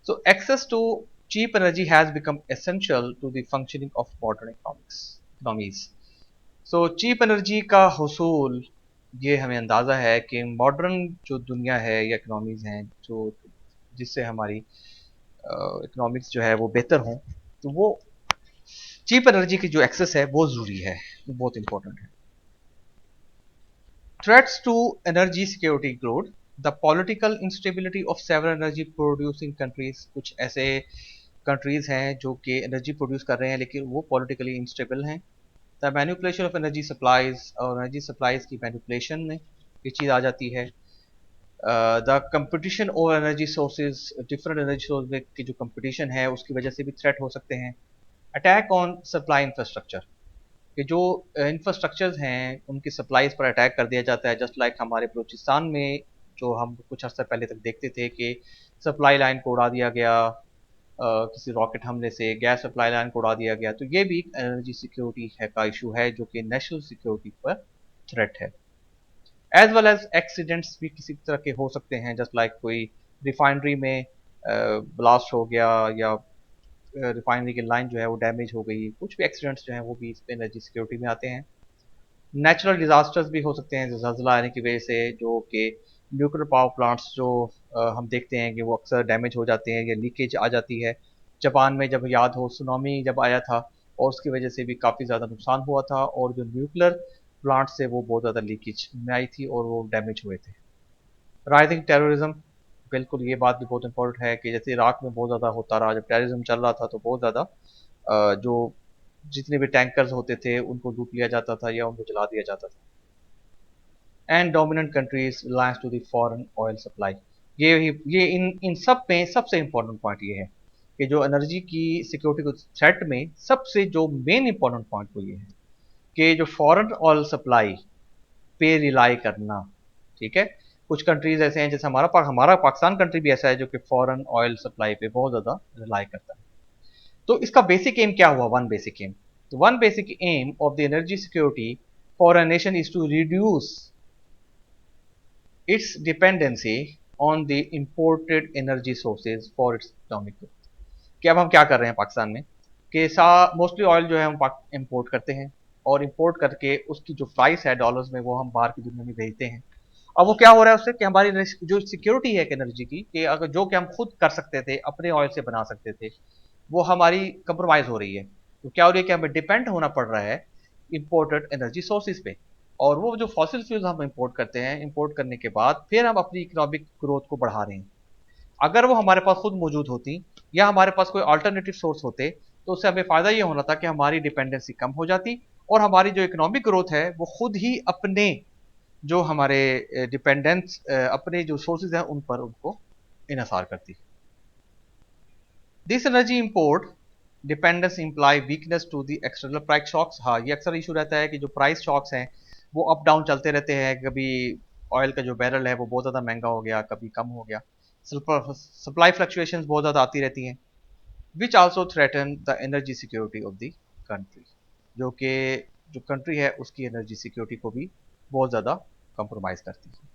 Speaker 1: So access to cheap energy has become essential to the functioning of modern economies. So cheap energy का हुसूल, ये हमें अंदाज़ा है कि मॉडर्न जो दुनिया है या इकोनॉमीज़ हैं जो जिससे हमारी इकोनॉमिक्स जो है वो बेहतर हों, तो वो चीप एनर्जी की जो एक्सेस है वो ज़रूरी है, वो बहुत इंपॉर्टेंट है। Threats to energy security include the political instability of several energy producing countries. कुछ ऐसे कंट्रीज़ हैं जो कि एनर्जी प्रोड्यूस कर रहे हैं लेकिन वो पॉलिटिकली इंस्टेबल हैं। The manipulation of energy supplies, और एनर्जी सप्लाईज की मैनिपुलेशन में ये चीज़ आ जाती है। The competition over energy sources, different energy source की जो कंपटीशन है उसकी वजह से भी थ्रेट हो सकते हैं। अटैक ऑन सप्लाई इंफ्रास्ट्रक्चर, कि जो इंफ्रास्ट्रक्चर्स हैं उनकी सप्लाईज पर अटैक कर दिया जाता है, जस्ट लाइक हमारे बलूचिस्तान में जो हम कुछ अर्सा पहले तक देखते थे कि सप्लाई लाइन को उड़ा दिया गया किसी रॉकेट हमले से, गैस सप्लाई लाइन को उड़ा दिया गया। तो ये भी एनर्जी सिक्योरिटी है का इशू है जो कि नेशनल सिक्योरिटी पर थ्रेट है। एज वेल एज एक्सीडेंट्स भी किसी तरह के हो सकते हैं, जस्ट लाइक कोई रिफाइनरी में ब्लास्ट हो गया या रिफाइनरी की लाइन जो है वो डैमेज हो गई, कुछ भी एक्सीडेंट्स जो हैं वो भी इस पे एनर्जी सिक्योरिटी में आते हैं। नेचुरल डिजास्टर्स भी हो सकते हैं ज़लज़ला आने की वजह से, जो कि न्यूक्लियर पावर प्लांट्स जो हम देखते हैं कि वो अक्सर डैमेज हो जाते हैं या लीकेज आ जाती है। जापान में जब याद हो सुनामी जब आया था और उसकी वजह से भी काफ़ी ज़्यादा नुकसान हुआ था, और जो न्यूक्लियर प्लांट से वो बहुत ज़्यादा लीकेज में आई थी और वो डैमेज हुए थे। राइजिंग टेररिज्म, बिल्कुल ये बात भी बहुत इंपॉर्टेंट है कि जैसे इराक में बहुत ज़्यादा होता रहा, जब टेररिज्म चल रहा था तो बहुत ज़्यादा जो जितने भी टैंकर्स होते थे उनको लूट लिया जाता था या उनको जला दिया जाता था। And dominant countries reliance to the foreign oil supply, ये इन सब में सबसे इंपॉर्टेंट पॉइंट ये है कि जो एनर्जी की सिक्योरिटी को थ्रेट में सबसे जो मेन इंपॉर्टेंट पॉइंट वो ये है कि जो फॉरेन ऑयल सप्लाई पे रिलाई करना। ठीक है, कुछ कंट्रीज ऐसे हैं जैसे हमारा पाकिस्तान कंट्री भी ऐसा है जो कि फॉरेन ऑयल सप्लाई पे बहुत ज़्यादा रिलाई करता है। तो इसका बेसिक एम क्या हुआ? One basic aim of the energy security for a nation is to reduce its dependency on the imported energy sources for its economic growth. कि अब हम क्या कर रहे हैं पाकिस्तान में कि मोस्टली ऑयल जो है हम इंपोर्ट करते हैं और इंपोर्ट करके उसकी जो प्राइस है डॉलर्स में वो हम बाहर की दुनिया में भेजते हैं। अब वो क्या हो रहा है उससे कि हमारी जो सिक्योरिटी है एनर्जी की कि अगर जो कि हम खुद कर सकते थे अपने ऑयल से बना सकते थे वो हमारी कंप्रोमाइज हो रही है। तो क्या हो रही है कि हमें डिपेंड होना पड़ रहा है इंपोर्टेड एनर्जी सोर्सेज पे। और वो जो फॉसिल फ्यूल्स हम इंपोर्ट करते हैं इंपोर्ट करने के बाद फिर हम अपनी इकोनॉमिक ग्रोथ को बढ़ा रहे हैं। अगर वो हमारे पास खुद मौजूद होती या हमारे पास कोई अल्टरनेटिव सोर्स होते तो उससे हमें फायदा ये होना था कि हमारी डिपेंडेंसी कम हो जाती और हमारी जो इकोनॉमिक ग्रोथ है वो खुद ही अपने जो हमारे डिपेंडेंस अपने जो सोर्सेज हैं उन पर उनको इन्हिसार करती। This energy import dependence imply weakness to the external price shocks. हाँ, ये अक्सर इशू रहता है कि जो प्राइस शॉक्स हैं वो अप डाउन चलते रहते हैं। कभी ऑयल का जो बैरल है वो बहुत ज़्यादा महंगा हो गया, कभी कम हो गया। सप्लाई फ्लक्चुएशंस बहुत ज़्यादा आती रहती हैं which also threaten the energy security of the country, जो कि जो कंट्री है उसकी एनर्जी सिक्योरिटी को भी बहुत ज़्यादा कंप्रोमाइज़ करती है।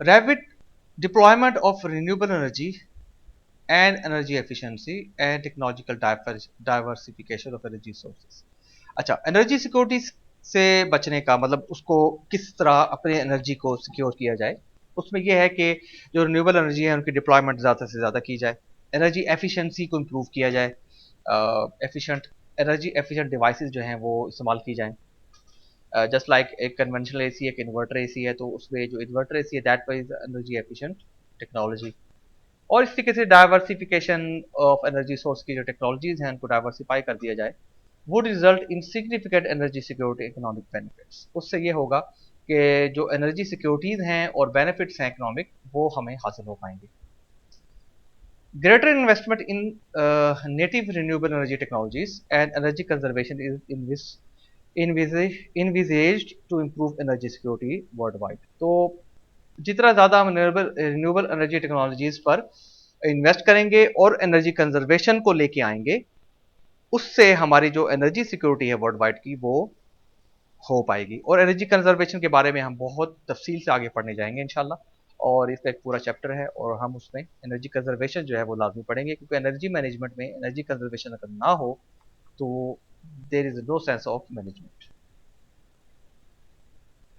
Speaker 1: Rapid deployment of renewable energy and energy efficiency and technological diversification of energy sources। अच्छा, एनर्जी सिक्योरिटी से बचने का मतलब उसको किस तरह अपने एनर्जी को सिक्योर किया जाए, उसमें यह है कि जो रिन्यूएबल एनर्जी है उनकी डिप्लॉयमेंट ज़्यादा से ज़्यादा की जाए, एनर्जी एफिशिएंसी को इम्प्रूव किया जाए, एनर्जी एफिशिएंट डिवाइसेस जो हैं वो इस्तेमाल की जाएं। जस्ट लाइक एक कन्वेंशनल एसी एक इन्वर्टर एसी है तो उसमें जो इन्वर्टर एसी है that is energy efficient technology. और इस तरीके से डाइवर्सिफिकेशन ऑफ एनर्जी सोर्स की जो टेक्नोलॉजीज हैं उनको डाइवर्सिफाई कर दिया जाए would result in significant energy security economic benefits. उससे ये होगा कि जो एनर्जी सिक्योरिटीज हैं और बेनिफिट्स हैं इकोनॉमिक वो हमें हासिल हो पाएंगे। Greater investment in native renewable energy technologies and energy conservation is envisaged to improve energy security worldwide। तो जितना ज़्यादा हम रिन्यूएबल एनर्जी टेक्नोलॉजीज पर इन्वेस्ट करेंगे और एनर्जी कंजर्वेशन को लेके आएंगे उससे हमारी जो एनर्जी सिक्योरिटी है वर्ल्ड वाइड की वो हो पाएगी। और एनर्जी कंजर्वेशन के बारे में हम बहुत तफसील से आगे पढ़ने जाएंगे इंशाल्लाह, और इसका एक पूरा चैप्टर है और हम उसमें एनर्जी कंजर्वेशन जो है वो लाजमी पढ़ेंगे क्योंकि एनर्जी मैनेजमेंट में एनर्जी कंजर्वेशन अगर ना हो तो there is no sense of management.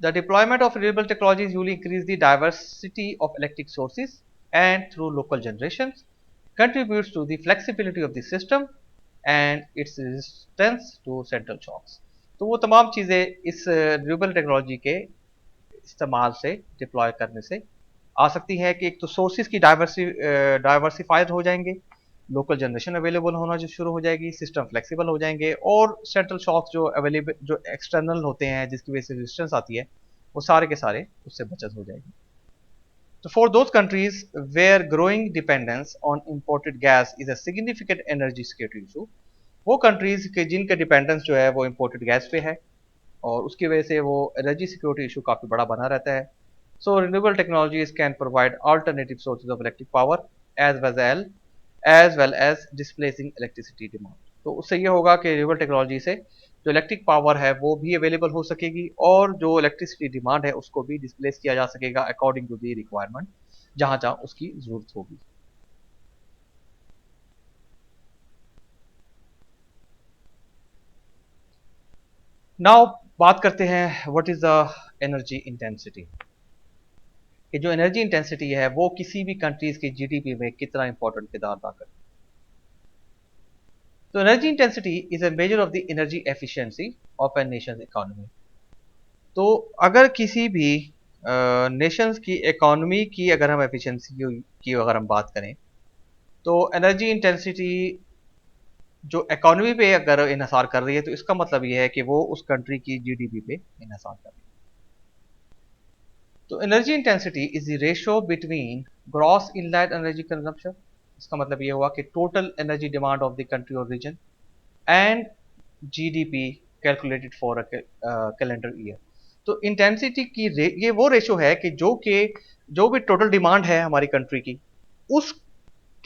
Speaker 1: The deployment of renewable technologies usually increase the diversity of electric sources and through local generations contributes to the flexibility of the system and its resistance to central shocks। तो वो तमाम चीज़ें इस renewable technology के इस्तेमाल से deploy करने से आ सकती हैं कि एक तो सोर्सेज की डाइवर्सिफाइड हो जाएंगे, लोकल जनरेशन अवेलेबल होना जो शुरू हो जाएगी, सिस्टम फ्लेक्सिबल हो जाएंगे और सेंट्रल शॉक्स जो अवेलेबल जो एक्सटर्नल होते हैं जिसकी वजह से रेजिस्टेंस आती है वो सारे के सारे उससे बचत हो जाएगी। तो for those countries where growing dependence on imported gas is a significant energy security issue, वो कंट्रीज के जिनका डिपेंडेंस जो है वो इंपोर्टेड गैस पे है और उसकी वजह से वो एनर्जी सिक्योरिटी इशू काफ़ी बड़ा बना रहता है। So renewable technologies can provide alternative sources of electric power as well as displacing electricity demand. तो उससे ये होगा कि रिन्यूएबल टेक्नोलॉजी से जो इलेक्ट्रिक पावर है वो भी अवेलेबल हो सकेगी और जो इलेक्ट्रिसिटी डिमांड है उसको भी डिस्प्लेस किया जा सकेगा अकॉर्डिंग टू दी रिक्वायरमेंट जहां जहां उसकी जरूरत होगी। नाउ बात करते हैं what is the energy intensity, कि जो एनर्जी इंटेंसिटी है वो किसी भी कंट्रीज की जीडीपी में कितना इंपॉर्टेंट किरदार अदा करती है। तो energy intensity is a measure of the energy efficiency of a nation economy. तो अगर किसी भी नेशंस की इकोनॉमी की अगर हम एफिशिएंसी की अगर हम बात करें तो एनर्जी इंटेंसिटी जो इकोनॉमी पे अगर इन्हिसार कर रही है तो इसका मतलब ये है कि वो उस कंट्री की जीडीपी पे इन्हिसार कर रही है। तो energy intensity is the ratio between gross inland energy consumption, इसका मतलब ये हुआ कि total energy demand of the country और region and GDP calculated for a calendar year. तो इंटेंसिटी की ये वो रेशियो है कि जो भी टोटल डिमांड है हमारी कंट्री की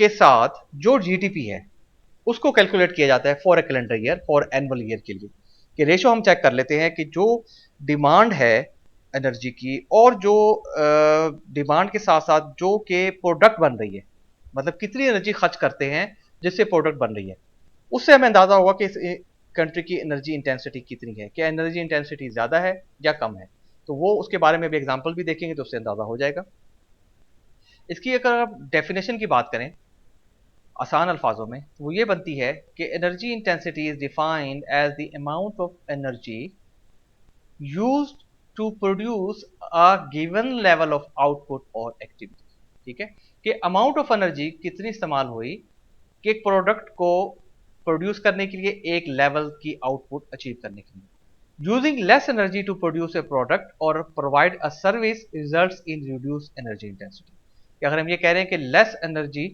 Speaker 1: के साथ जो जीडीपी है उसको कैलकुलेट किया जाता है for a calendar year, for annual year के लिए, कि रेशो हम चेक कर लेते हैं कि जो डिमांड है एनर्जी की और जो डिमांड के साथ साथ जो के प्रोडक्ट बन रही है, मतलब कितनी एनर्जी खर्च करते हैं जिससे प्रोडक्ट बन रही है, उससे हमें अंदाजा होगा कि इस कंट्री की एनर्जी इंटेंसिटी कितनी है, क्या एनर्जी इंटेंसिटी ज़्यादा है या कम है। तो वो उसके बारे में भी एग्जाम्पल भी देखेंगे तो उससे अंदाजा हो जाएगा। इसकी अगर आप डेफिनेशन की बात करें आसान अल्फाजों में, तो वो ये बनती है कि energy intensity is defined as the amount of energy used to produce a given level of output और एक्टिविटी। ठीक है, कि अमाउंट ऑफ एनर्जी कितनी इस्तेमाल हुई कि एक प्रोडक्ट को प्रोड्यूस करने के लिए, एक लेवल की आउटपुट अचीव करने के लिए। Using less energy to produce a product और provide a service results in reduce energy intensity. अगर हम ये कह रहे हैं कि लेस एनर्जी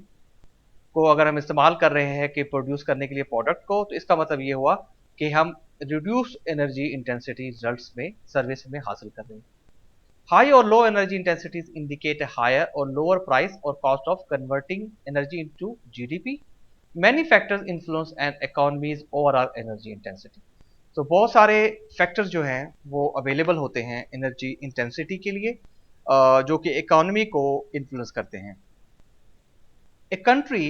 Speaker 1: को अगर हम इस्तेमाल कर रहे हैं कि प्रोड्यूस करने के लिए प्रोडक्ट को, तो इसका मतलब ये हुआ कि हम रिड्यूस एनर्जी इंटेंसिटी रिजल्ट्स में, सर्विस में हासिल कर रहे हैं। हाई और low energy intensities indicate a higher or lower price or cost of converting energy into GDP. Many factors influence an economy's overall energy intensity. तो बहुत सारे फैक्टर्स जो हैं वो अवेलेबल होते हैं एनर्जी इंटेंसिटी के लिए, जो कि इकोनॉमी को इन्फ्लुएंस करते हैं। A country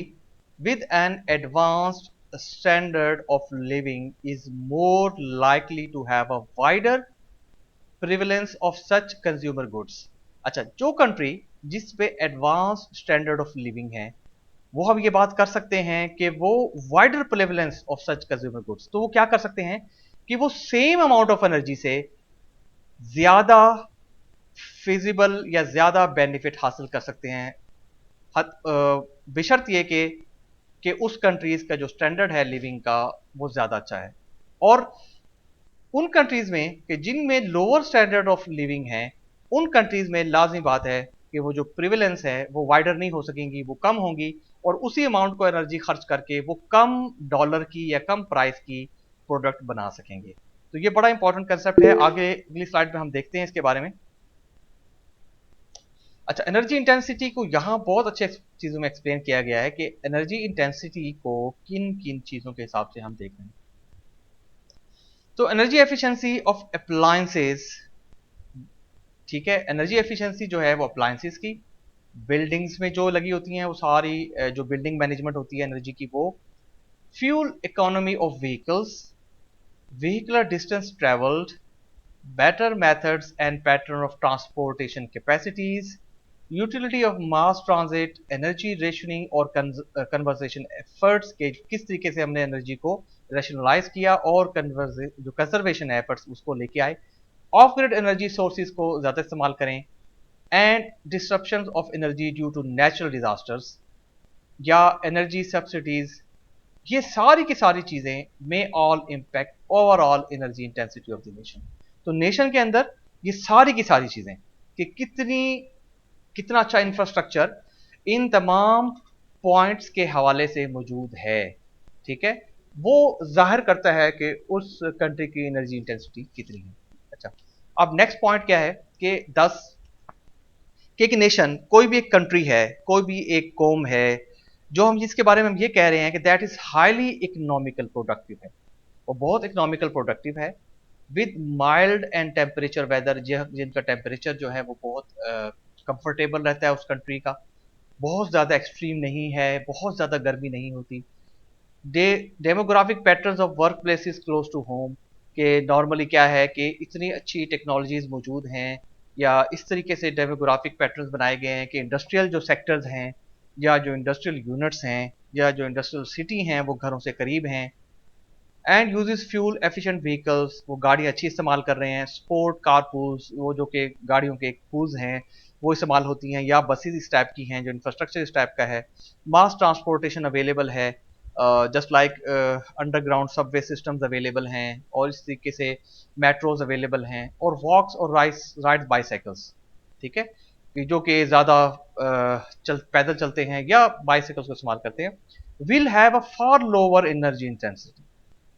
Speaker 1: with an advanced standard of living is more likely to have a wider prevalence of such consumer goods. अच्छा, जो कंट्री जिस पे एडवांस स्टैंडर्ड ऑफ लिविंग है, वो हम ये बात कर सकते हैं कि वो wider prevalence of such consumer goods, तो वो क्या कर सकते हैं कि वो सेम अमाउंट ऑफ एनर्जी से ज्यादा फिजिबल या ज्यादा बेनिफिट हासिल कर सकते हैं, बेशर्त ये कि उस कंट्रीज का जो स्टैंडर्ड है लिविंग का वो ज्यादा अच्छा है। और उन कंट्रीज में कि जिनमें लोअर स्टैंडर्ड ऑफ लिविंग है, उन कंट्रीज में लाजमी बात है कि वो जो प्रिविलेंस है वो वाइडर नहीं हो सकेंगी, वो कम होंगी, और उसी अमाउंट को एनर्जी खर्च करके वो कम डॉलर की या कम प्राइस की प्रोडक्ट बना सकेंगे। तो ये बड़ा इंपॉर्टेंट कंसेप्ट है, आगे अगली स्लाइड में हम देखते हैं इसके बारे में। अच्छा, एनर्जी इंटेंसिटी को यहाँ बहुत अच्छे चीजों में एक्सप्लेन किया गया है कि एनर्जी इंटेंसिटी को किन किन चीजों के हिसाब से हम देख रहे हैं। तो एनर्जी एफिशिएंसी ऑफ अप्लायंसेस, ठीक है, एनर्जी एफिशिएंसी जो है वो अप्लायंसेस की, बिल्डिंग्स में जो लगी होती हैं वो सारी जो बिल्डिंग मैनेजमेंट होती है एनर्जी की वो, fuel economy of vehicles, vehicular distance travelled, better methods and pattern of transportation capacities, utility of mass transit, energy rationing और conservation efforts के किस तरीके से हमने एनर्जी को rationalize किया और जो conservation efforts उसको लेके आए, ऑफ ग्रिड एनर्जी सोर्सेज को ज़्यादा इस्तेमाल करें, and disruption of energy due to natural disasters या एनर्जी सब्सिडीज, ये सारी की सारी चीज़ें may all impact overall energy intensity of the nation. तो नेशन के अंदर ये सारी की सारी चीज़ें कि कितना अच्छा इंफ्रास्ट्रक्चर इन तमाम पॉइंट्स के हवाले से मौजूद है, ठीक है, वो जाहिर करता है कि उस कंट्री की एनर्जी इंटेंसिटी कितनी है। अच्छा, अब नेक्स्ट पॉइंट क्या है कि 10 कि एक नेशन, कोई भी एक कंट्री है, कोई भी एक कौम है, जो हम जिसके बारे में हम ये कह रहे हैं कि that is highly economical productive है, वो बहुत इकोनॉमिकल प्रोडक्टिव है, with mild and temperature weather, जिनका टेम्परेचर जो है वो बहुत कंफर्टेबल रहता है उस कंट्री का, बहुत ज़्यादा एक्सट्रीम नहीं है, बहुत ज़्यादा गर्मी नहीं होती। Demographic patterns of work places close to home, के नॉर्मली क्या है कि इतनी अच्छी टेक्नोलॉजीज मौजूद हैं या इस तरीके से डेमोग्राफिक पैटर्न्स बनाए गए हैं कि इंडस्ट्रियल जो सेक्टर्स हैं या जो इंडस्ट्रियल यूनिट्स हैं या जो इंडस्ट्रियल सिटी हैं वो घरों से करीब हैं, and uses fuel efficient vehicles, वो गाड़ी अच्छी इस्तेमाल कर रहे हैं, स्पोर्ट कार पूल्स, वो जो कि गाड़ियों के पूल्स हैं वो इस्तेमाल होती हैं, या बसेज इस टाइप की हैं जो इंफ्रास्ट्रक्चर इस टाइप का है, मास ट्रांसपोर्टेशन अवेलेबल है, just like underground Subway systems available हैं, और इस तरीके से मेट्रोज अवेलेबल हैं, और वॉक्स और राइड्स बाईसाइकिल्स, ठीक है, कि जो कि ज़्यादा पैदल चलते हैं या बाईसाइकिल्स को इस्तेमाल करते हैं, will have a far lower energy intensity,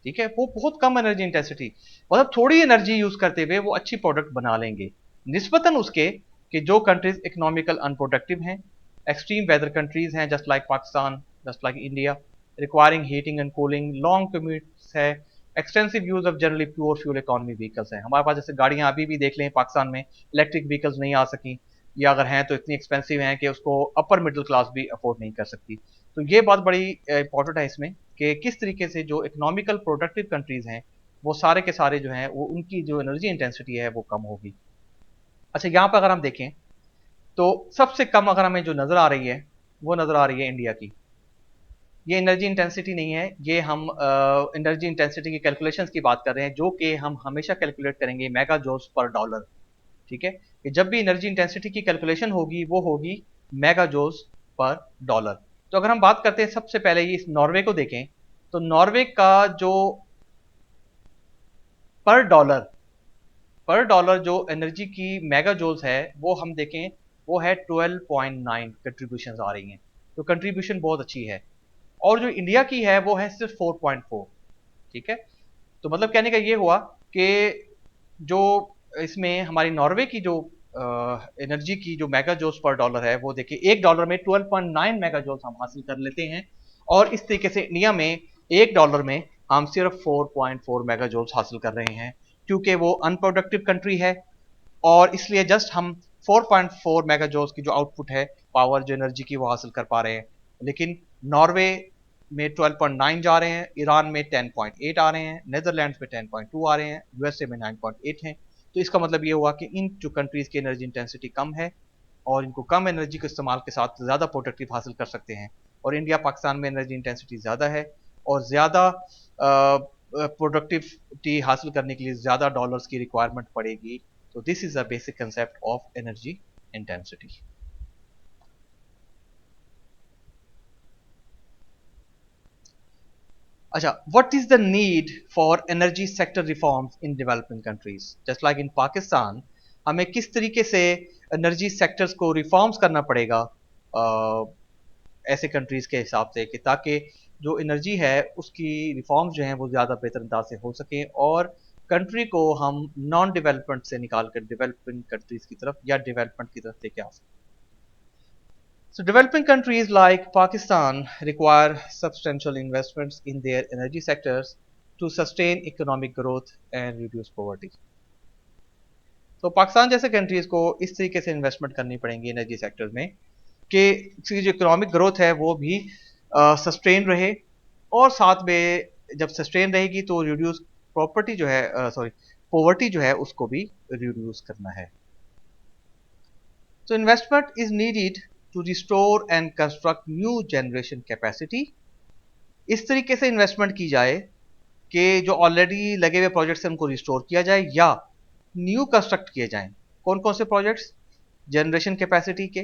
Speaker 1: ठीक है, वो बहुत कम एनर्जी इंटेंसिटी, मतलब थोड़ी एनर्जी यूज करते हुए वो अच्छी प्रोडक्ट बना लेंगे निस्बतन उसके कि जो कंट्रीज इकोनॉमिकल अनप्रोडक्टिव हैं एक्सट्रीम वेदर कंट्रीज हैं just like Pakistan, just like India, requiring heating and cooling, long commutes है, extensive use of generally poor fuel economy vehicles हैं। हमारे पास जैसे गाड़ियां अभी भी देख लें पाकिस्तान में इलेक्ट्रिक व्हीकल्स नहीं आ सकी, या अगर हैं तो इतनी एक्सपेंसिव हैं कि उसको अपर मिडिल क्लास भी अफोर्ड नहीं कर सकती। तो ये बात बड़ी इंपॉर्टेंट है इसमें कि किस तरीके से जो इकोनॉमिकल प्रोडक्टिव कंट्रीज हैं वो सारे के सारे जो हैं वो उनकी जो एनर्जी इंटेंसिटी है वो कम होगी। अच्छा, यहाँ पर अगर हम देखें तो सबसे कम अगर हमें जो नज़र आ रही है वो नज़र आ रही है इंडिया की। ये एनर्जी इंटेंसिटी नहीं है, ये हम एनर्जी इंटेंसिटी की कैलकुलेशंस की बात कर रहे हैं जो कि हम हमेशा कैलकुलेट करेंगे मेगा जूल्स पर डॉलर। ठीक है, कि जब भी एनर्जी इंटेंसिटी की कैलकुलेशन होगी वो होगी मेगा जूल्स पर डॉलर। तो अगर हम बात करते हैं सबसे पहले ये इस नॉर्वे को देखें, तो नॉर्वे का जो पर डॉलर जो एनर्जी की मेगा जूल्स है वो हम देखें वो है 12.9 कंट्रीब्यूशन आ रही हैं। तो कंट्रीब्यूशन बहुत अच्छी है। और जो इंडिया की है वो है सिर्फ 4.4। ठीक है, तो मतलब कहने का ये हुआ कि जो इसमें हमारी नॉर्वे की जो एनर्जी की जो मेगा जूल्स पर डॉलर है वो देखिए $1 में 12.9 मेगा जूल्स हम हासिल कर लेते हैं, और इस तरीके से इंडिया में $1 में हम सिर्फ 4.4 मेगा जूल्स हासिल कर रहे हैं, क्योंकि वो अनप्रोडक्टिव कंट्री है और इसलिए जस्ट हम 4.4 मेगा जूल्स की जो आउटपुट है पावर जो एनर्जी की वो हासिल कर पा रहे हैं। लेकिन नॉर्वे में 12.9 जा रहे हैं, ईरान में 10.8 आ रहे हैं, नीदरलैंड्स में 10.2 आ रहे हैं, यूएसए में 9.8 हैं। तो इसका मतलब ये हुआ कि इन जो कंट्रीज की एनर्जी इंटेंसिटी कम है और इनको कम एनर्जी के इस्तेमाल के साथ ज़्यादा प्रोडक्टिव हासिल कर सकते हैं। और इंडिया पाकिस्तान में एनर्जी इंटेंसिटी ज़्यादा है और ज़्यादा प्रोडक्टिविटी हासिल करने के लिए ज़्यादा डॉलर्स की रिक्वायरमेंट पड़ेगी। तो this is a basic concept of energy intensity. अच्छा, what is the need for energy sector reforms in developing countries? Just like in Pakistan, हमें किस तरीके से एनर्जी सेक्टर्स को रिफॉर्म्स करना पड़ेगा ऐसे कंट्रीज के हिसाब से कि ताकि जो एनर्जी है उसकी रिफॉर्म्स जो हैं वो ज़्यादा बेहतर अंदाज से हो सकें और कंट्री को हम नॉन डेवलपमेंट से निकाल कर डेवलपिंग कंट्रीज की तरफ या डेवलपमेंट की तरफ लेके आ सकें। So developing countries like Pakistan require substantial investments in their energy sectors to sustain economic growth and reduce poverty. तो पाकिस्तान जैसे कंट्रीज को इस तरीके से इन्वेस्टमेंट करनी पड़ेंगी एनर्जी सेक्टर में कि इसकी जो इकोनॉमिक ग्रोथ है वो भी सस्टेन रहे, और साथ में जब सस्टेन रहेगी तो रिड्यूस प्रॉपर्टी जो है सॉरी पॉवर्टी जो है उसको भी रिड्यूस करना है। So investment is needed to restore and construct new generation capacity. इस तरीके से इन्वेस्टमेंट की जाए कि जो ऑलरेडी लगे हुए प्रोजेक्ट्स हैं उनको रिस्टोर किया जाए या न्यू कंस्ट्रक्ट किए जाएं। कौन कौन से प्रोजेक्ट्स? जनरेशन कैपेसिटी के,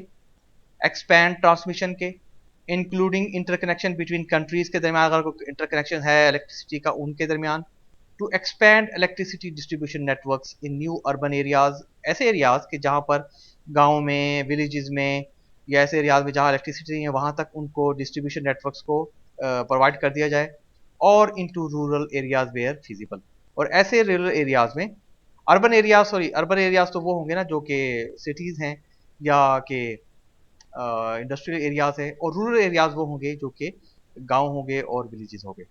Speaker 1: एक्सपैंड ट्रांसमिशन के, इंक्लूडिंग इंटरकनेक्शन बिटवीन कंट्रीज के दरमियान अगर कोई इंटरकनेक्शन है इलेक्ट्रिसिटी का उनके दरमियान, to expand electricity distribution networks in new urban areas, ऐसे एरियाज के जहाँ पर गाँव में विलेजेस में या ऐसे एरियाज में जहाँ इलेक्ट्रिसिटी नहीं है वहाँ तक उनको डिस्ट्रीब्यूशन नेटवर्क्स को प्रोवाइड कर दिया जाए, और into rural areas where feasible. और ऐसे रूरल एरियाज में अर्बन एरियाज तो वो होंगे ना जो कि सिटीज़ हैं या कि इंडस्ट्रियल एरियाज है, और रूरल एरियाज वो होंगे जो कि गाँव होंगे और विलेजेस होंगे।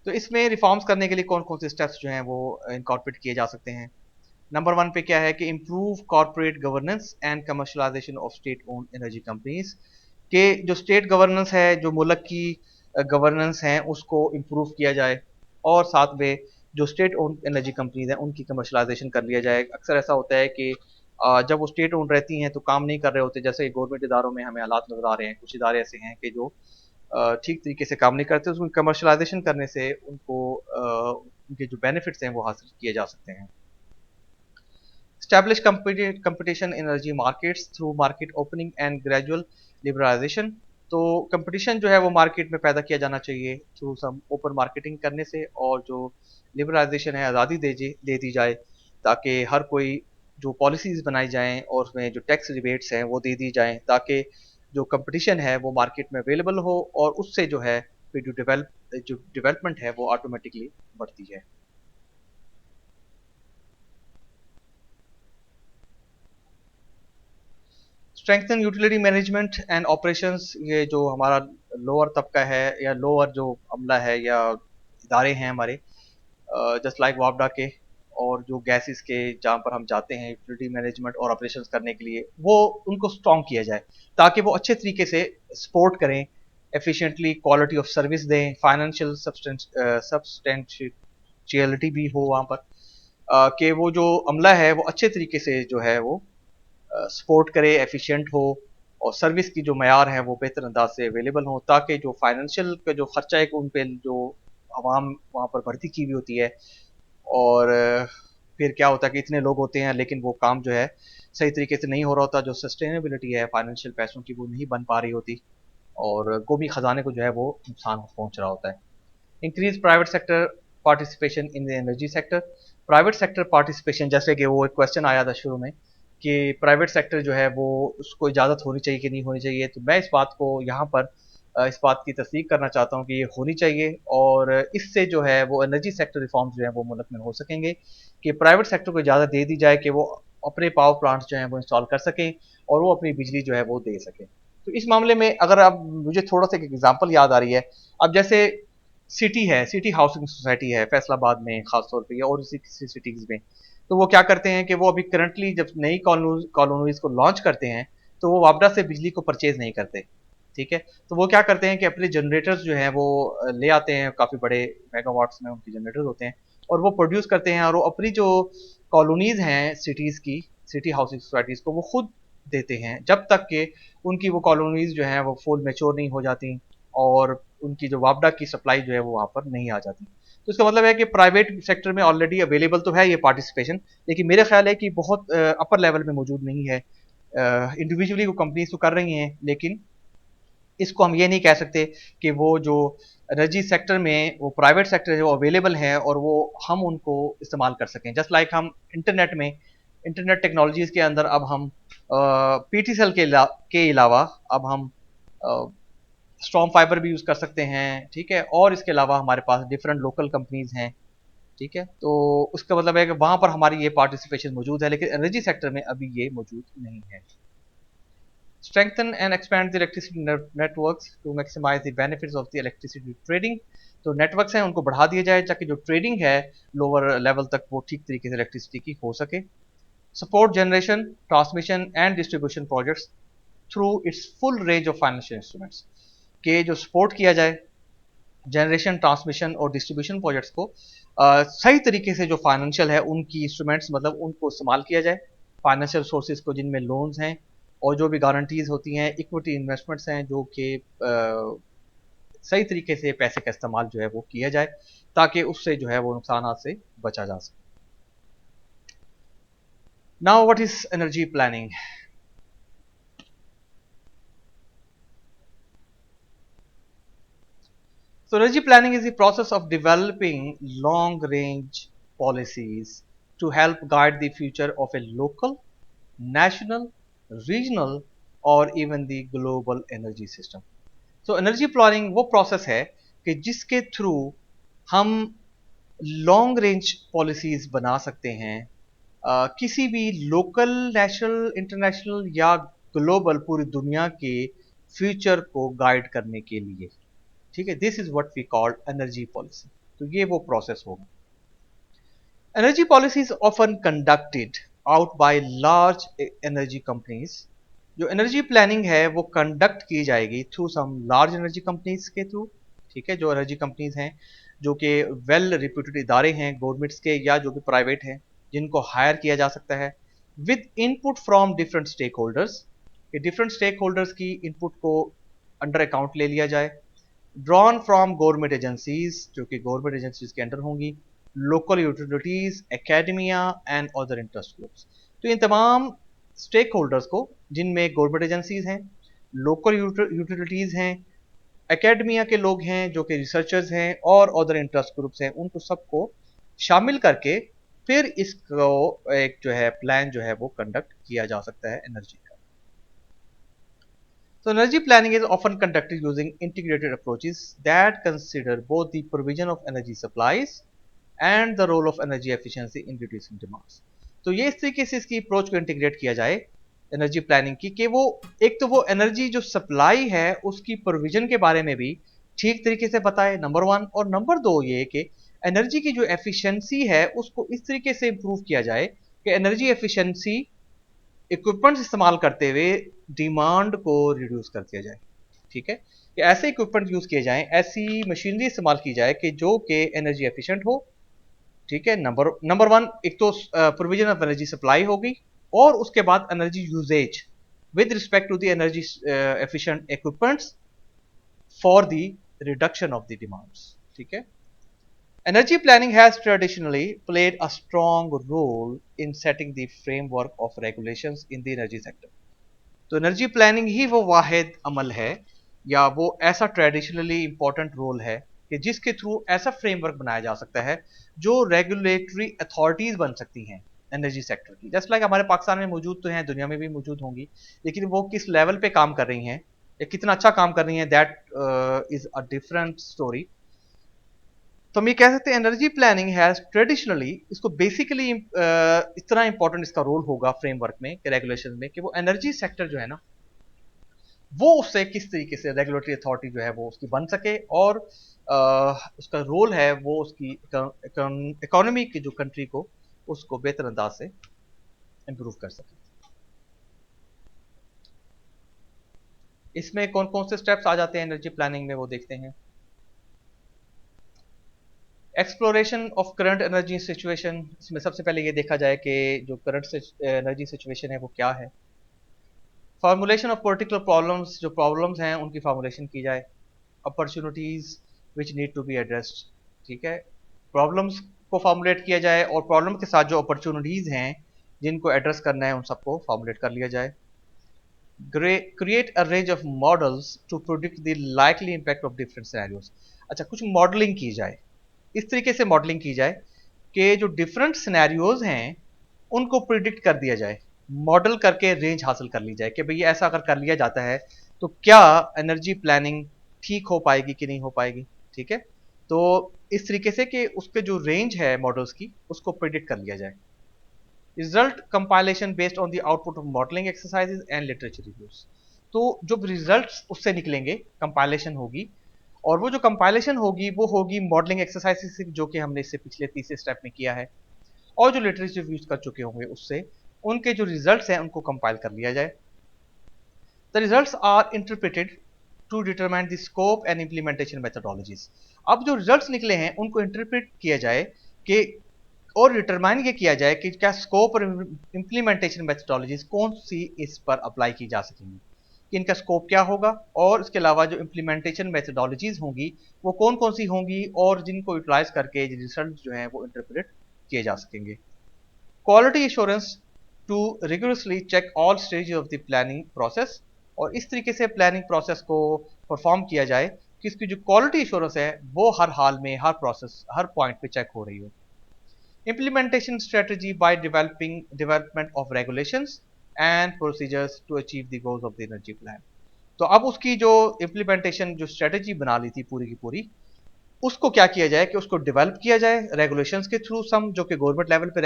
Speaker 1: तो इसमें रिफॉर्म्स करने के लिए कौन कौन से स्टेप्स जो हैं वो इनकॉर्पोरेट किए जा सकते हैं? नंबर 1 पे क्या है कि improve corporate governance and commercialisation of state owned energy companies, के जो स्टेट गवर्नेंस है जो मुल्क की गवर्नेंस है उसको इम्प्रूव किया जाए, और साथ में जो स्टेट ओन्ड एनर्जी कंपनीज हैं उनकी कमर्शलाइजेशन कर लिया जाए। अक्सर ऐसा होता है कि जब वो स्टेट ओन्ड रहती हैं तो काम नहीं कर रहे होते, जैसे गवर्नमेंट इदारों में हमें हालात नजर आ रहे हैं, कुछ इदारे ऐसे हैं कि जो ठीक तरीके से काम नहीं करते, उसको कमर्शलाइजेशन करने से उनको उनके जो बेनिफिट्स हैं वो हासिल किए जा सकते हैं। Establish competition in energy markets through market opening and gradual liberalization। तो कंपटीशन जो है वो मार्केट में पैदा किया जाना चाहिए थ्रू सम ओपन मार्केटिंग करने से, और जो लिबरलाइजेशन है आज़ादी दे दी जाए ताकि हर कोई जो पॉलिसीज़ बनाई जाएं और उसमें जो टैक्स रिबेट्स हैं वो दे दी जाएं ताकि जो कंपटीशन है वो मार्केट में अवेलेबल हो, और उससे जो है फिर जो डेवलपमेंट है वो ऑटोमेटिकली बढ़ती है। Strengthen utility management and operations, ये जो हमारा लोअर तबका है या लोअर जो अमला है या इदारे हैं हमारे, जस्ट लाइक वापडा के, और जो गैसेस के जहाँ पर हम जाते हैं यूटिलिटी मैनेजमेंट और ऑपरेशंस करने के लिए, वो उनको स्ट्रॉन्ग किया जाए ताकि वो अच्छे तरीके से सपोर्ट करें, एफिशिएंटली क्वालिटी ऑफ सर्विस दें, फाइनेंशियल सब्सटेंशियलिटी भी हो वहाँ पर, कि वो जो अमला है वो अच्छे तरीके से जो है वो सपोर्ट करे, एफिशिएंट हो, और सर्विस की जो मयार है वो बेहतर अंदाज से अवेलेबल हो, ताकि जो फाइनेंशियल का जो खर्चा है उन पे जो आवाम वहाँ पर भर्ती की हुई होती है, और फिर क्या होता है कि इतने लोग होते हैं लेकिन वो काम जो है सही तरीके से नहीं हो रहा होता, जो सस्टेनेबिलिटी है फाइनेंशियल पैसों की वो नहीं बन पा रही होती, और कौमी खजाने को जो है वो नुकसान पहुंच रहा होता है। Increase private sector participation in the energy sector. Private sector participation, जैसे कि वो एक क्वेश्चन आया था शुरू में कि प्राइवेट सेक्टर जो है वो उसको इजाज़त होनी चाहिए कि नहीं होनी चाहिए, तो मैं इस बात को यहाँ पर इस बात की तस्दीक करना चाहता हूँ कि ये होनी चाहिए, और इससे जो है वो एनर्जी सेक्टर रिफॉर्म्स जो है वो मुल्क में हो सकेंगे, कि प्राइवेट सेक्टर को इजाज़त दे दी जाए कि वो अपने पावर प्लांट्स जो हैं वो इंस्टॉल कर सकें और वो अपनी बिजली जो है वो दे सकें। तो इस मामले में अगर अब मुझे थोड़ा सा एक एग्जांपल याद आ रही है, अब जैसे सिटी है, सिटी हाउसिंग सोसाइटी है फैसलाबाद में खास तौर पे, और इसी किसी सिटीज़ में, तो वो क्या करते हैं कि वो अभी करंटली जब नई कॉलोनीज को लॉन्च करते हैं तो वो वापडा से बिजली को परचेज नहीं करते, ठीक है। तो वो क्या करते हैं कि अपने जनरेटर्स जो हैं वो ले आते हैं, काफ़ी बड़े मेगावाट्स में उनके जनरेटर्स होते हैं, और वो प्रोड्यूस करते हैं, और वो अपनी जो कॉलोनीज हैं सिटीज़ की, सिटी हाउसिंग सोसाइटीज़ को वो खुद देते हैं, जब तक कि उनकी वो कॉलोनीज जो हैं वो फुल मेच्योर नहीं हो जाती और उनकी जो वापडा की सप्लाई जो है वो वहाँ पर नहीं आ जाती। तो इसका मतलब है कि प्राइवेट सेक्टर में ऑलरेडी अवेलेबल तो है ये पार्टिसिपेशन, लेकिन मेरा ख्याल है कि बहुत अपर लेवल में मौजूद नहीं है। इंडिविजुअली वो कंपनीज तो कर रही हैं, लेकिन इसको हम ये नहीं कह सकते कि वो जो एनर्जी सेक्टर में वो प्राइवेट सेक्टर है वो अवेलेबल है और वो हम उनको इस्तेमाल कर सकें। जस्ट लाइक हम इंटरनेट में, इंटरनेट टेक्नोलॉजीज़ के अंदर अब हम पीटीसेल के अलावा अब हम स्ट्रॉन्ग फाइबर भी यूज़ कर सकते हैं, ठीक है, और इसके अलावा हमारे पास डिफरेंट लोकल कंपनीज हैं, ठीक है। तो उसका मतलब है कि वहाँ पर हमारी ये पार्टिसिपेशन मौजूद है, लेकिन एनर्जी सेक्टर में अभी ये मौजूद नहीं है। Strengthen and expand the electricity networks to maximize the benefits of the electricity trading। तो नेटवर्क्स हैं उनको बढ़ा दिया जाए ताकि जो ट्रेडिंग है लोअर लेवल तक वो ठीक तरीके से इलेक्ट्रिसिटी की हो सके। Support generation, transmission and distribution projects through it's full range of financial instruments, के जो सपोर्ट किया जाए जनरेशन, ट्रांसमिशन और डिस्ट्रीब्यूशन प्रोजेक्ट्स को सही तरीके से, जो फाइनेंशियल है उनकी इंस्ट्रूमेंट्स मतलब उनको इस्तेमाल किया जाए, फाइनेंशियल सोर्सेज को जिनमें लोन्स हैं और जो भी गारंटीज होती हैं, इक्विटी इन्वेस्टमेंट्स हैं, जो कि सही तरीके से पैसे का इस्तेमाल जो है वो किया जाए ताकि उससे जो है वो नुकसान से बचा जा सके। Now what is energy planning? So energy planning is the process of developing long range policies to help guide the future of a local, national, regional or even the global energy system। So energy planning वो process है कि जिसके through हम long range policies बना सकते हैं किसी भी लोकल, नेशनल, इंटरनेशनल या ग्लोबल पूरी दुनिया के फ्यूचर को गाइड करने के लिए, ठीक है। This is what we called energy policy. तो ये वो प्रोसेस होगा। Energy policy is often conducted out by large energy companies. जो एनर्जी प्लानिंग है वो कंडक्ट की जाएगी through some large energy companies के थ्रू, ठीक है। जो एनर्जी कंपनीज हैं जो कि वेल रिप्यूटेड इदारे हैं गवर्नमेंट्स के या जो कि प्राइवेट हैं, जिनको हायर किया जा सकता है with input from different stakeholders. Different stakeholders की इनपुट को अंडर अकाउंट ले लिया जाए। ड्रॉन फ्रॉम गवर्नमेंट एजेंसीज, जो कि गवर्नमेंट एजेंसीज के अंडर होंगी, local utilities, academia and other interest groups. तो इन तमाम स्टेक होल्डर्स को, जिनमें गवर्नमेंट एजेंसीज हैं, लोकल यूटिलिटीज हैं, एकेडमिया के लोग हैं जो कि रिसर्चर्स हैं और अदर इंटरेस्ट ग्रुप्स हैं, उनको सबको शामिल करके फिर इसको एक जो है प्लान जो है वो कंडक्ट किया जा सकता है एनर्जी का। So energy planning is often conducted using integrated approaches that consider both the provision of energy supplies and the role of energy efficiency in reducing demands। तो ये इस तरीके से इसकी अप्रोच को इंटीग्रेट किया जाए एनर्जी प्लानिंग की कि वो एक तो वो एनर्जी जो सप्लाई है उसकी प्रोविजन के बारे में भी ठीक तरीके से बताए, नंबर वन। और नंबर दो ये कि एनर्जी की जो एफिशिएंसी है उसको इस तरीके से इंप्रूव किया जाए कि एनर्जी एफिशिएंसी इक्विपमेंट्स इस्तेमाल करते हुए डिमांड को रिड्यूस कर दिया जाए। ठीक है, कि ऐसे इक्विपमेंट यूज किए जाएं, ऐसी मशीनरी इस्तेमाल की जाए कि जो कि एनर्जी एफिशिएंट हो। ठीक है, नंबर वन एक तो प्रोविजन ऑफ एनर्जी सप्लाई होगी, और उसके बाद energy usages with respect to the energy efficient equipments for the reduction of the demands. ठीक है, energy planning has traditionally played a strong role in setting the framework of regulations in the energy sector. तो energy planning ही वो वाहिद अमल है या वो ऐसा traditionally important role है कि जिसके थ्रू ऐसा फ्रेमवर्क बनाया जा सकता है जो रेगुलेटरी अथॉरिटीज बन सकती हैं एनर्जी सेक्टर की। जस्ट लाइक हमारे पाकिस्तान में मौजूद तो हैं, दुनिया में भी मौजूद होंगी, लेकिन वो किस लेवल पे काम कर रही हैं या कितना अच्छा काम कर रही हैं, that is a different story. तो हम ये कह सकते हैं एनर्जी प्लानिंग हैज ट्रेडिशनली, इसको बेसिकली इतना इंपॉर्टेंट इसका रोल होगा फ्रेमवर्क में, रेगुलेशन में, कि वो एनर्जी सेक्टर जो है ना वो उससे किस तरीके से रेगुलेटरी अथॉरिटी जो है वो उसकी बन सके, और उसका रोल है वो उसकी इकोनॉमी की जो कंट्री को उसको बेहतर अंदाज से इंप्रूव कर सके। इसमें कौन कौन से स्टेप्स आ जाते हैं एनर्जी प्लानिंग में वो देखते हैं। Exploration of current energy situation, इसमें सबसे पहले ये देखा जाए कि जो करंट एनर्जी सिचुएशन है वो क्या है। फार्मूलेशन ऑफ पर्टिकुलर प्रॉब्लम्स, जो प्रॉब्लम्स हैं उनकी फार्मूलेशन की जाए। Opportunities which need to be addressed. ठीक है, प्रॉब्लम्स को फार्मूलेट किया जाए और प्रॉब्लम के साथ जो अपॉर्चुनिटीज हैं जिनको एड्रेस करना है उन सबको फार्मूलेट कर लिया जाए। Create a range of models to predict the likely impact of different scenarios. अच्छा, कुछ मॉडलिंग की जाए, इस तरीके से मॉडलिंग की जाए कि जो डिफरेंट सिनेरियोज हैं उनको प्रिडिक्ट कर दिया जाए, मॉडल करके रेंज हासिल कर ली जाए कि भाई ऐसा अगर कर लिया जाता है तो क्या एनर्जी प्लानिंग ठीक हो पाएगी कि नहीं हो पाएगी। ठीक है, तो इस तरीके से कि उसके जो रेंज है मॉडल्स की उसको प्रिडिक्ट कर लिया जाए। Result compilation based on the output of modelling exercises and literature reviews. तो जो रिजल्ट्स उससे निकलेंगे कंपाइलेशन होगी, और वो जो कंपाइलेशन होगी वो होगी मॉडलिंग एक्सरसाइजेज से जो कि हमने इससे पिछले तीसरे स्टेप में किया है, और जो लिटरेचर रिव्यूज कर चुके होंगे उससे उनके जो रिजल्ट्स हैं उनको कंपाइल कर लिया जाए। The results are interpreted to determine the scope and implementation methodologies. अब जो रिजल्ट्स निकले हैं उनको इंटरप्रेट किया जाए कि और डिटरमाइन ये किया जाए कि क्या स्कोप और इंप्लीमेंटेशन मेथडोलॉजीज कौन सी इस पर अप्लाई की जा सकेंगी, कि इनका स्कोप क्या होगा, और इसके अलावा जो इंप्लीमेंटेशन मेथडोलॉजीज होंगी वो कौन कौन सी होंगी और जिनको यूटिलाइज करके रिजल्ट जो हैं वो इंटरप्रेट किए जा सकेंगे। Quality assurance to rigorously check all stage of the planning process, और इस तरीके से प्लानिंग प्रोसेस को परफॉर्म किया जाए कि इसकी जो क्वालिटी एश्योरेंस है वो हर हाल में, हर प्रोसेस, हर पॉइंट पे चेक हो रही हो। Implementation strategy by development of regulations and procedures to achieve the goals of the energy plan। तो अब उसकी जो इम्प्लीमेंटेशन जो स्ट्रेटजी बना ली थी पूरी की पूरी, उसको क्या किया जाए कि उसको डेवलप किया जाए रेगुलेशंस के थ्रू, सम जो कि गवर्नमेंट लेवल पे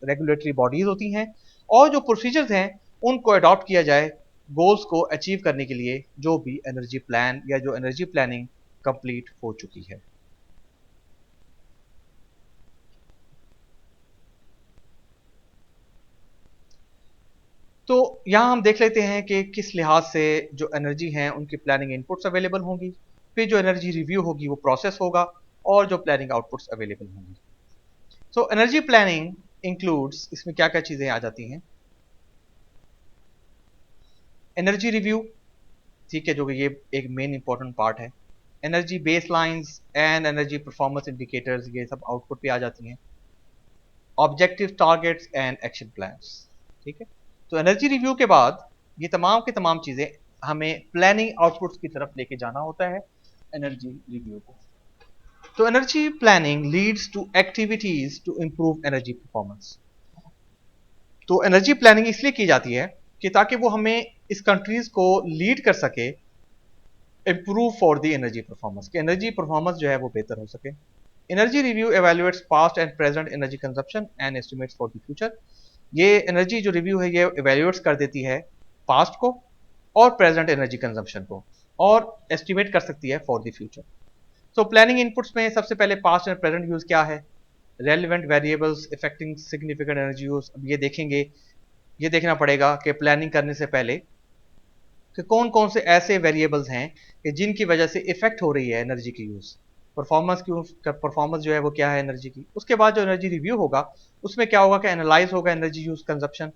Speaker 1: रेगुलेटरी बॉडीज होती हैं, और जो प्रोसीजर्स हैं उनको अडॉप्ट किया जाए गोल्स को अचीव करने के लिए जो भी एनर्जी प्लान या जो एनर्जी प्लानिंग कंप्लीट हो चुकी है। तो यहाँ हम देख लेते हैं कि किस लिहाज से जो एनर्जी हैं उनकी प्लानिंग इनपुट्स अवेलेबल होंगी, फिर जो एनर्जी रिव्यू होगी वो प्रोसेस होगा, और जो प्लानिंग आउटपुट्स अवेलेबल होंगी। सो एनर्जी प्लानिंग इंक्लूड्स, इसमें क्या क्या चीज़ें आ जाती हैं। एनर्जी रिव्यू, ठीक है, जो कि ये एक मेन इंपॉर्टेंट पार्ट है। Energy base lines and energy performance indicators, ये सब आउटपुट पे आ जाती हैं। Objective targets and action plans. ठीक है, तो एनर्जी रिव्यू के बाद ये तमाम की तमाम चीज़ें हमें प्लानिंग आउटपुट्स की तरफ लेके जाना होता है एनर्जी रिव्यू को। तो energy planning leads to activities to improve energy performance. तो एनर्जी प्लानिंग इसलिए की जाती है कि ताकि वो हमें इस कंट्रीज को लीड कर सके improve for the energy performance, कि एनर्जी परफॉर्मेंस जो है वो बेहतर हो सके। Energy review evaluates past and present energy consumption and estimates for the future। ये एनर्जी जो रिव्यू है ये इवेल्युएट्स कर देती है पास्ट को और प्रेजेंट एनर्जी कंजम्पशन को, और एस्टिमेट कर सकती है for the future. So planning inputs में सबसे पहले पास्ट एंड प्रेजेंट यूज क्या है, relevant variables affecting significant energy use. अब ये देखेंगे, ये देखना पड़ेगा कि प्लानिंग करने से पहले कि कौन कौन से ऐसे वेरिएबल्स हैं कि जिनकी वजह से इफेक्ट हो रही है एनर्जी की यूज, परफॉर्मेंस जो है वो क्या है एनर्जी की। उसके बाद जो एनर्जी रिव्यू होगा उसमें क्या होगा कि एनालाइज होगा energy use consumption,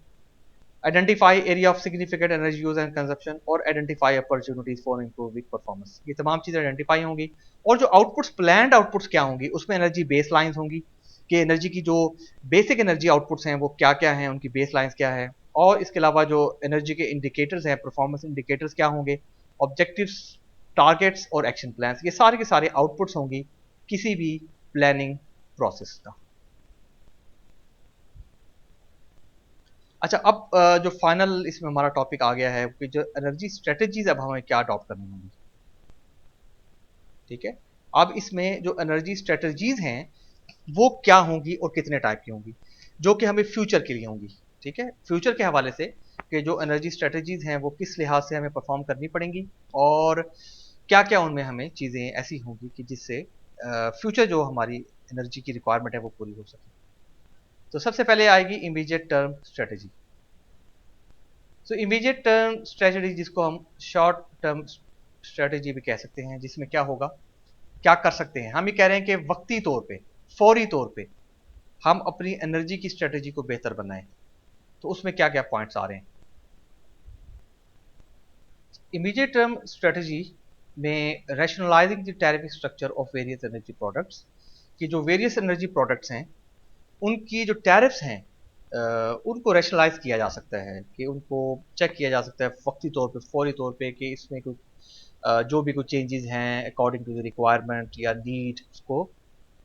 Speaker 1: identify area of significant energy use and consumption, और identify opportunities for improving performance. ये तमाम चीजें आइडेंटिफाई होंगी। और जो आउटपुट्स, प्लान्ड आउटपुट्स क्या होंगी, उसमें एनर्जी बेस लाइन्स होंगी कि एनर्जी की जो बेसिक एनर्जी आउटपुट्स हैं वो क्या क्या हैं, उनकी बेस लाइन्स क्या है। और इसके अलावा जो एनर्जी के इंडिकेटर्स हैं, परफॉर्मेंस इंडिकेटर्स क्या होंगे, ऑब्जेक्टिव्स, टारगेट्स और एक्शन प्लान्स, ये सारे के सारे आउटपुट्स होंगी किसी भी प्लानिंग प्रोसेस का। अच्छा, अब जो फाइनल इसमें हमारा टॉपिक आ गया है कि जो एनर्जी स्ट्रेटजीज अब हमें क्या अडॉप्ट करनी होंगी। ठीक है, अब इसमें जो एनर्जी स्ट्रेटजीज हैं वो क्या होंगी और कितने टाइप की होंगी, जो कि हमें फ्यूचर के लिए होंगी। ठीक है, फ्यूचर के हवाले से कि जो एनर्जी स्ट्रेटजीज हैं वो किस लिहाज से हमें परफॉर्म करनी पड़ेंगी और क्या क्या उनमें हमें चीज़ें ऐसी होंगी कि जिससे फ्यूचर जो हमारी एनर्जी की रिक्वायरमेंट है वो पूरी हो सके। तो सबसे पहले आएगी इमीडिएट टर्म स्ट्रेटजी। सो इमीडिएट टर्म स्ट्रेटजी, जिसको हम शॉर्ट टर्म स्ट्रेटजी भी कह सकते हैं, जिसमें क्या होगा, क्या कर सकते हैं, हम ये कह रहे हैं कि वक्ती तौर पे, फौरी तौर पे हम अपनी एनर्जी की स्ट्रेटजी को बेहतर बनाएं। तो उसमें क्या क्या पॉइंट्स आ रहे हैं। इमीडिएट टर्म स्ट्रेटजी में rationalising the tariff structure of various energy products, कि जो वेरियस एनर्जी प्रोडक्ट्स हैं उनकी जो टैरिफ्स हैं उनको रैशनलाइज किया जा सकता है, कि उनको चेक किया जा सकता है वक्ती तौर पे, फौरी तौर पे, कि इसमें कुछ जो भी कुछ चेंजेस हैं अकॉर्डिंग टू द रिक्वायरमेंट या नीड, उसको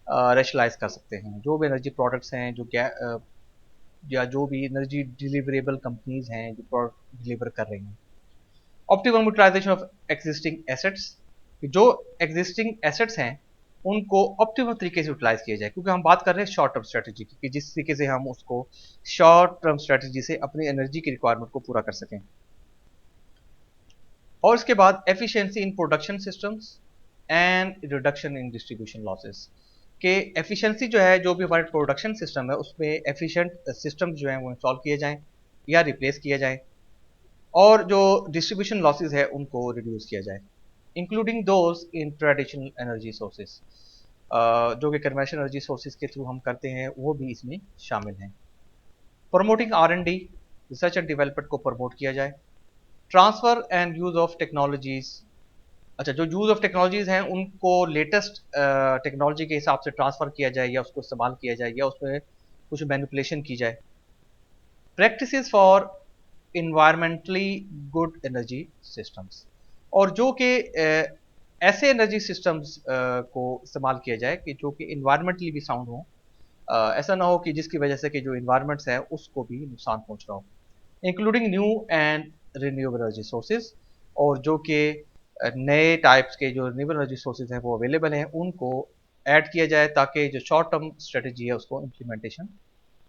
Speaker 1: रैशनलाइज कर सकते हैं। जो भी एनर्जी प्रोडक्ट्स हैं या जो भी एनर्जी डिलीवरेबल कंपनीज हैं जो प्रोडक्ट डिलीवर कर रही हैं। Optimum utilisation of existing assets, जो एग्जिस्टिंग एसेट्स हैं उनको ऑप्टिमम तरीके से यूटिलाइज किया जाए, क्योंकि हम बात कर रहे हैं शॉर्ट टर्म स्ट्रेटजी की, कि जिस तरीके से हम उसको शॉर्ट टर्म स्ट्रेटजी से अपनी एनर्जी की रिक्वायरमेंट को पूरा कर सकें। और इसके बाद efficiency in production systems and reduction in distribution losses, के एफिशिएंसी जो है, जो भी हमारे प्रोडक्शन सिस्टम है उसमें एफिशिएंट सिस्टम्स जो हैं वो इंस्टॉल किए जाएं या रिप्लेस किया जाए, और जो डिस्ट्रीब्यूशन लॉसेस है उनको रिड्यूस किया जाए, including those in traditional energy sources, जो कि कन्वेंशनल एनर्जी सोर्सेज के थ्रू हम करते हैं वो भी इसमें शामिल हैं। Promoting R&D, research and development को प्रमोट किया जाए। Transfer and use of technologies, अच्छा, जो यूज ऑफ टेक्नोलॉजीज हैं उनको लेटेस्ट टेक्नोलॉजी के हिसाब से ट्रांसफर किया जाए या उसको इस्तेमाल किया जाए या उसमें कुछ मैनिपुलेशन की जाए। Practices for environmentally good energy systems, और जो कि ऐसे एनर्जी सिस्टम्स को इस्तेमाल किया जाए कि जो कि इन्वायरमेंटली भी साउंड हो, ऐसा ना हो कि जिसकी वजह से कि जो इन्वायरमेंट्स है उसको भी नुकसान पहुंच रहा हो, including new and renewable energy sources, और जो कि नए टाइप्स के जो रिन्यूएबल एनर्जी सोर्सेज हैं वो अवेलेबल हैं उनको ऐड किया जाए, ताकि जो शॉर्ट टर्म स्ट्रेटजी है उसको इम्प्लीमेंटेशन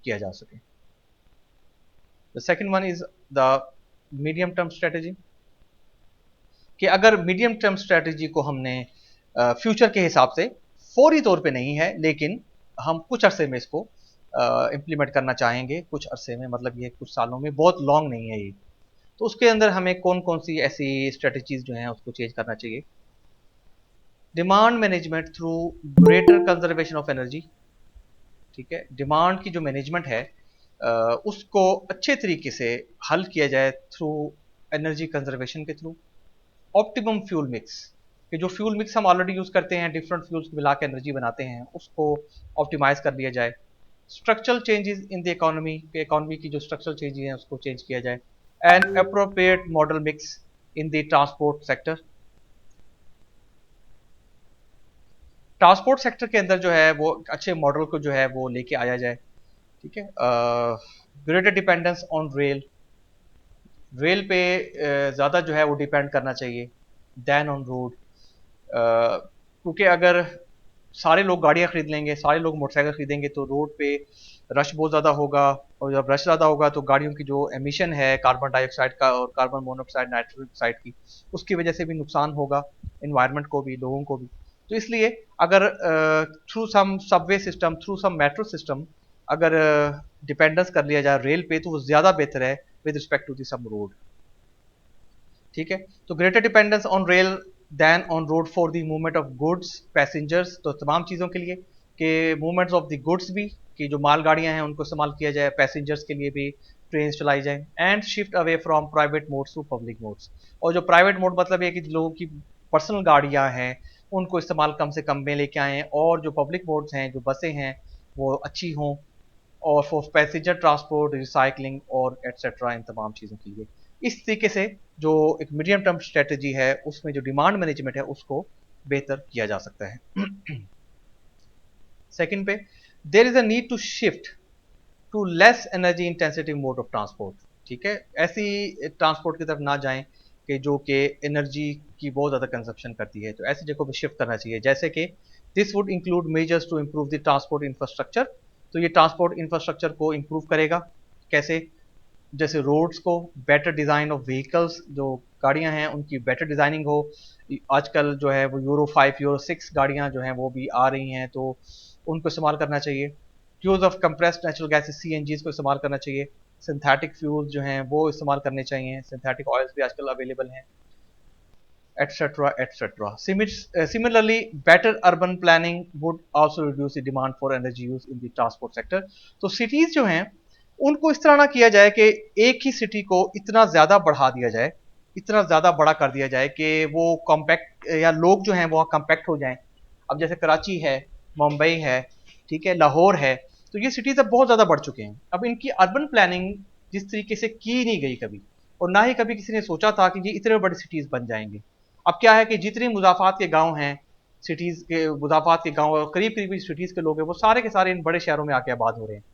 Speaker 1: किया जा सके। The second one is the medium term strategy, कि अगर मीडियम टर्म स्ट्रेटजी को हमने फ्यूचर के हिसाब से, फौरी तौर पे नहीं है लेकिन हम कुछ अरसे में इसको इम्प्लीमेंट करना चाहेंगे, कुछ अरसे में, मतलब ये कुछ सालों में, बहुत लॉन्ग नहीं है ये, तो उसके अंदर हमें कौन कौन सी ऐसी स्ट्रेटजीज जो हैं उसको चेंज करना चाहिए। Demand management through greater conservation of energy, ठीक है, डिमांड की जो मैनेजमेंट है उसको अच्छे तरीके से हल किया जाए थ्रू एनर्जी कंजर्वेशन के थ्रू। ऑप्टिमम फ्यूल मिक्स, कि जो फ्यूल मिक्स हम ऑलरेडी यूज करते हैं, डिफरेंट फ्यूल्स को मिला के एनर्जी बनाते हैं, उसको ऑप्टिमाइज कर लिया जाए। Structural changes in the economy की जो स्ट्रक्चरल चेंजेस हैं उसको चेंज किया जाए। And appropriate model mix in the transport sector, transport sector के अंदर जो है वो अच्छे मॉडल को जो है वो लेके आया जाए। ठीक है, greater dependence on rail, rail पे ज़्यादा जो है वो डिपेंड करना चाहिए दैन ऑन रोड, क्योंकि अगर सारे लोग गाड़ियां खरीद लेंगे, सारे लोग मोटरसाइकिल खरीदेंगे, तो रोड पे रश बहुत ज़्यादा होगा, और जब रश ज़्यादा होगा तो गाड़ियों की जो एमिशन है कार्बन डाइऑक्साइड का और कार्बन मोनोऑक्साइड नाइट्रोजन ऑक्साइड की, उसकी वजह से भी नुकसान होगा इन्वायरमेंट को भी, लोगों को भी। तो इसलिए अगर through some subway system, through some metro system अगर डिपेंडेंस कर लिया जाए रेल पे, तो वो ज़्यादा बेहतर है with respect to the some road. ठीक है, तो greater dependence on rail than on road for the movement of goods passengers, तो तमाम चीज़ों के लिए कि मूवमेंट्स ऑफ द गुड्स भी, कि जो मालगाड़ियां हैं उनको इस्तेमाल किया जाए, पैसेंजर्स के लिए भी ट्रेन चलाई जाए, and shift away from private modes to public modes. और जो प्राइवेट मोड मतलब है कि लोगों की पर्सनल गाड़ियां हैं उनको इस्तेमाल कम से कम में लेके आएँ, और जो पब्लिक मोड्स हैं, जो बसें हैं, वो अच्छी हों, और फॉर पैसेंजर ट्रांसपोर्ट, रिसाइकलिंग और एट्सेट्रा, इन तमाम चीज़ों के लिए। इस तरीके से जो एक मीडियम टर्म स्ट्रेटजी है उसमें जो डिमांड मैनेजमेंट है उसको बेहतर किया जा सकता है। सेकंड पे, there is a need to shift to less energy intensity mode of transport. ठीक है, ऐसी ट्रांसपोर्ट की तरफ ना जाएं कि जो कि एनर्जी की बहुत ज़्यादा कंजप्शन करती है, तो ऐसी जगहों पे शिफ्ट करना चाहिए, जैसे कि this would include measures to improve the transport infrastructure. तो ये ट्रांसपोर्ट इंफ्रास्ट्रक्चर को इम्प्रूव करेगा, कैसे? जैसे रोड्स को, बेटर डिज़ाइन ऑफ व्हीकल्स, जो गाड़ियां हैं उनकी बेटर डिज़ाइनिंग हो। आजकल जो है वो यूरो 5 यूरो 6 गाड़ियां जो हैं वो भी आ रही हैं, तो उनको इस्तेमाल करना चाहिए। Use of compressed natural gases CNGs को इस्तेमाल करना चाहिए। सिंथेटिक फ्यूल्स जो हैं वो इस्तेमाल करने चाहिए, सिंथेटिक ऑयल्स भी आजकल अवेलेबल हैं, etcetera etcetera. Similarly, better urban planning would also reduce the demand for energy use in the transport sector। तो सिटीज़ जो हैं उनको इस तरह ना किया जाए कि एक ही सिटी को इतना ज़्यादा बढ़ा दिया जाए, इतना ज़्यादा बड़ा कर दिया जाए कि वो कॉम्पैक्ट, या लोग जो हैं वो कॉम्पैक्ट हो जाएं। अब जैसे कराची है, मुंबई है, ठीक है, लाहौर है, तो ये सिटीज़ अब बहुत ज़्यादा बढ़ चुके हैं। अब इनकी अर्बन प्लानिंग जिस तरीके से की नहीं गई कभी, और ना ही कभी किसी ने सोचा था कि ये इतने बड़े सिटीज़ बन जाएंगे। अब क्या है कि जितने मुज़ाफ़ात के गांव हैं, सिटीज़ के मुज़ाफ़ात के गांव, करीब करीब सिटीज़ के लोग हैं, वो सारे के सारे इन बड़े शहरों में आके आबाद हो रहे हैं।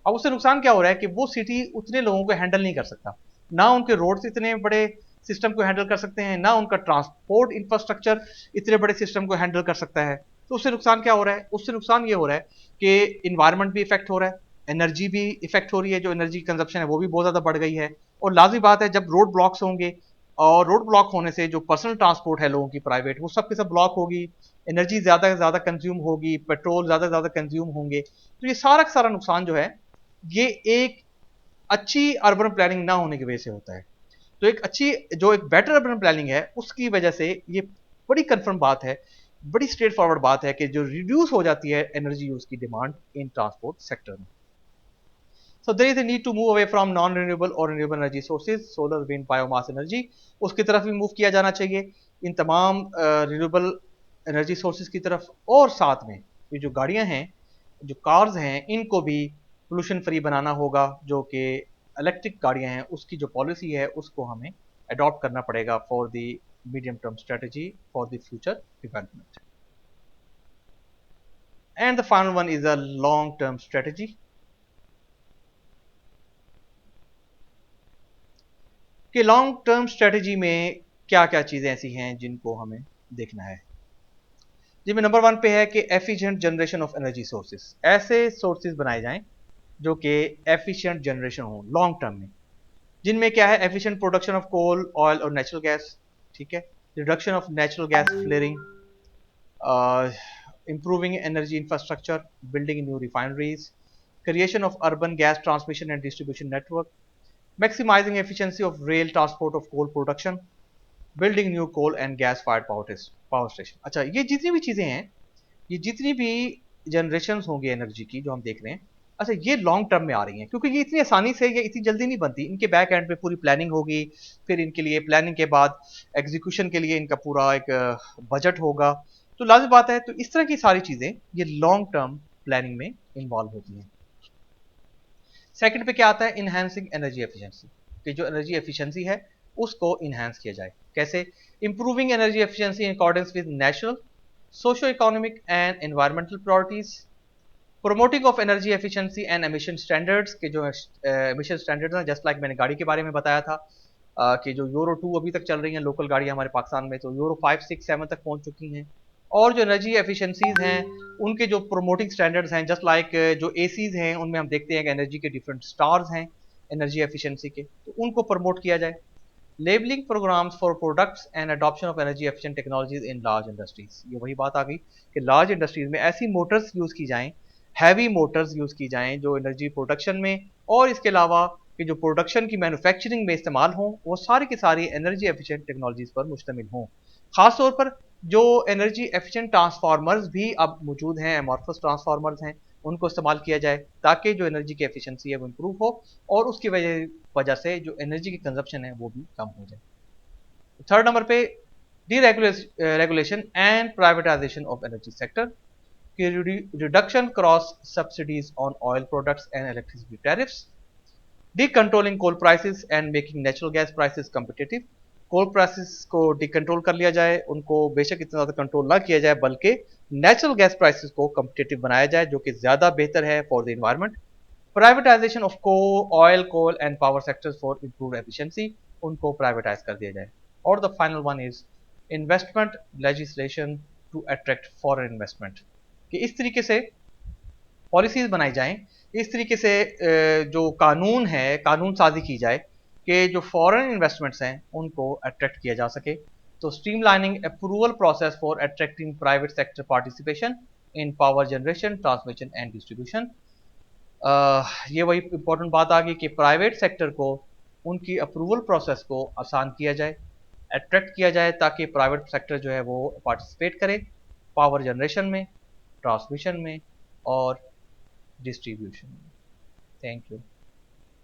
Speaker 1: अब उससे नुकसान क्या हो रहा है कि वो सिटी उतने लोगों को हैंडल नहीं कर सकता, ना उनके रोड्स इतने बड़े सिस्टम को हैंडल कर सकते हैं, ना उनका ट्रांसपोर्ट इंफ्रास्ट्रक्चर इतने बड़े सिस्टम को हैंडल कर सकता है। तो उससे नुकसान क्या हो रहा है? उससे नुकसान ये हो रहा है कि इन्वायरमेंट भी इफेक्ट हो रहा है, एनर्जी भी इफेक्ट हो रही है, जो एनर्जी कंजप्शन है वो भी बहुत ज़्यादा बढ़ गई है। और लाजमी बात है, जब रोड ब्लॉक्स होंगे, और रोड ब्लॉक होने से जो पर्सनल ट्रांसपोर्ट है लोगों की प्राइवेट, वो सब के सब ब्लॉक होगी, एनर्जी ज़्यादा से ज़्यादा कंज्यूम होगी, पेट्रोल ज़्यादा से ज़्यादा कंज्यूम होंगे। तो ये सारा का सारा नुकसान जो है ये एक अच्छी अर्बन प्लानिंग ना होने की वजह से होता है। तो एक अच्छी, जो एक बेटर अर्बन प्लानिंग है उसकी वजह से ये बड़ी कंफर्म बात है, बड़ी स्ट्रेट फॉरवर्ड बात है कि जो रिड्यूस हो जाती है एनर्जी यूज की डिमांड इन ट्रांसपोर्ट सेक्टर में। So there is a need to move away from non renewable और renewable energy sources, solar, wind, biomass energy, उसकी तरफ भी मूव किया जाना चाहिए, इन तमाम रिन्यूएबल एनर्जी सोर्सेज की तरफ। और साथ में ये जो गाड़ियां हैं, जो कार्स हैं, इनको भी पोल्यूशन फ्री बनाना होगा, जो कि इलेक्ट्रिक गाड़ियां हैं उसकी जो पॉलिसी है उसको हमें अडॉप्ट करना पड़ेगा for the medium term strategy for the future development. And the final one is a long term strategy, कि लॉन्ग टर्म स्ट्रेटजी में क्या क्या चीज़ें ऐसी हैं जिनको हमें देखना है। जिसमें नंबर 1 पे है कि efficient generation of energy sources, ऐसे सोर्सेज बनाए जाएं जो कि एफिशिएंट जनरेशन हो लॉन्ग टर्म में, जिनमें क्या है, efficient production of coal, oil और नेचुरल गैस, ठीक है, reduction of natural gas flaring, improving energy infrastructure, building new refineries, creation of urban gas transmission and distribution network, maximizing efficiency of rail transport of coal production, building new coal and gas fired power station। अच्छा, ये जितनी भी चीज़ें हैं, ये जितनी भी generations होंगी एनर्जी की जो हम देख रहे हैं, अच्छा ये लॉन्ग टर्म में आ रही हैं, क्योंकि ये इतनी आसानी से, ये इतनी जल्दी नहीं बनती, इनके बैक एंड पे पूरी प्लानिंग होगी, फिर इनके लिए प्लानिंग के बाद एग्जीक्यूशन के लिए इनका पूरा एक बजट होगा। तो लाजिम बात है, तो इस तरह की सारी चीज़ें ये लॉन्ग टर्म प्लानिंग में इन्वॉल्व होती हैं। सेकंड पे क्या आता है, इनहेंसिंग एनर्जी एफिशिएंसी, कि जो एनर्जी एफिशिएंसी है उसको इनहेंस किया जाए, कैसे? Improving energy efficiency in accordance with national, socio economic and environmental priorities, promoting of energy efficiency and emission standards, के जो एमिशन स्टैंडर्ड्स हैं, जस्ट लाइक मैंने गाड़ी के बारे में बताया था कि जो यूरो 2 अभी तक चल रही हैं लोकल गाड़ियां हमारे पाकिस्तान में, तो यूरो 5 6 7 तक पहुंच चुकी हैं, और जो एनर्जी एफिशिएंसीज हैं उनके जो प्रोमोटिंग स्टैंडर्ड्स हैं, जस्ट लाइक जो एसीज हैं उनमें हम देखते हैं कि एनर्जी के डिफरेंट स्टार्स हैं एनर्जी एफिशिएंसी के, तो उनको प्रमोट किया जाए। Labelling programmes for products and adoption of energy efficient technologies in large industries, ये वही बात आ गई कि लार्ज इंडस्ट्रीज में ऐसी मोटर्स यूज़ की जाएं, हैवी मोटर्स यूज़ की जाएं जो एनर्जी प्रोडक्शन में और इसके अलावा कि जो प्रोडक्शन की मैन्युफैक्चरिंग में इस्तेमाल हों वो सारी की सारी एनर्जी एफिशिएंट टेक्नोलॉजीज पर मुश्तमिल हों। खासतौर पर जो एनर्जी एफिशिएंट ट्रांसफार्मर्स भी अब मौजूद हैं, एमॉर्फस ट्रांसफार्मर्स हैं, उनको इस्तेमाल किया जाए ताकि जो एनर्जी की एफिशिएंसी है वो इम्प्रूव हो और उसकी वजह से जो एनर्जी की कंजप्शन है वो भी कम हो जाए। थर्ड नंबर पे deregulation and privatisation of energy sector की reduction cross subsidies on oil products and electricity tariffs, decontrolling coal prices and making natural gas prices competitive, coal prices को डिकंट्रोल कर लिया जाए, उनको बेशक इतना ज़्यादा कंट्रोल ना किया जाए बल्कि नेचुरल गैस प्राइसेस को कम्पिटिटिव बनाया जाए जो कि ज़्यादा बेहतर है for the environment. Privatisation of oil coal and power sectors for improve efficiency, उनको प्राइवेटाइज कर दिया जाए। और the final one is investment legislation to attract foreign investment, कि इस तरीके से पॉलिसीज बनाई जाएं, इस तरीके से जो कानून है कानून साजी की जाए कि जो फॉरेन इन्वेस्टमेंट्स हैं उनको अट्रैक्ट किया जा सके। तो streamlining approval process for attracting private sector participation in power generation transmission and distribution, ये वही इंपॉर्टेंट बात आ गई कि प्राइवेट सेक्टर को उनकी अप्रूवल प्रोसेस को आसान किया जाए, अट्रैक्ट किया जाए ताकि प्राइवेट सेक्टर जो है वो पार्टिसिपेट करे पावर जनरेशन में, ट्रांसमिशन में और डिस्ट्रीब्यूशन में। Thank you.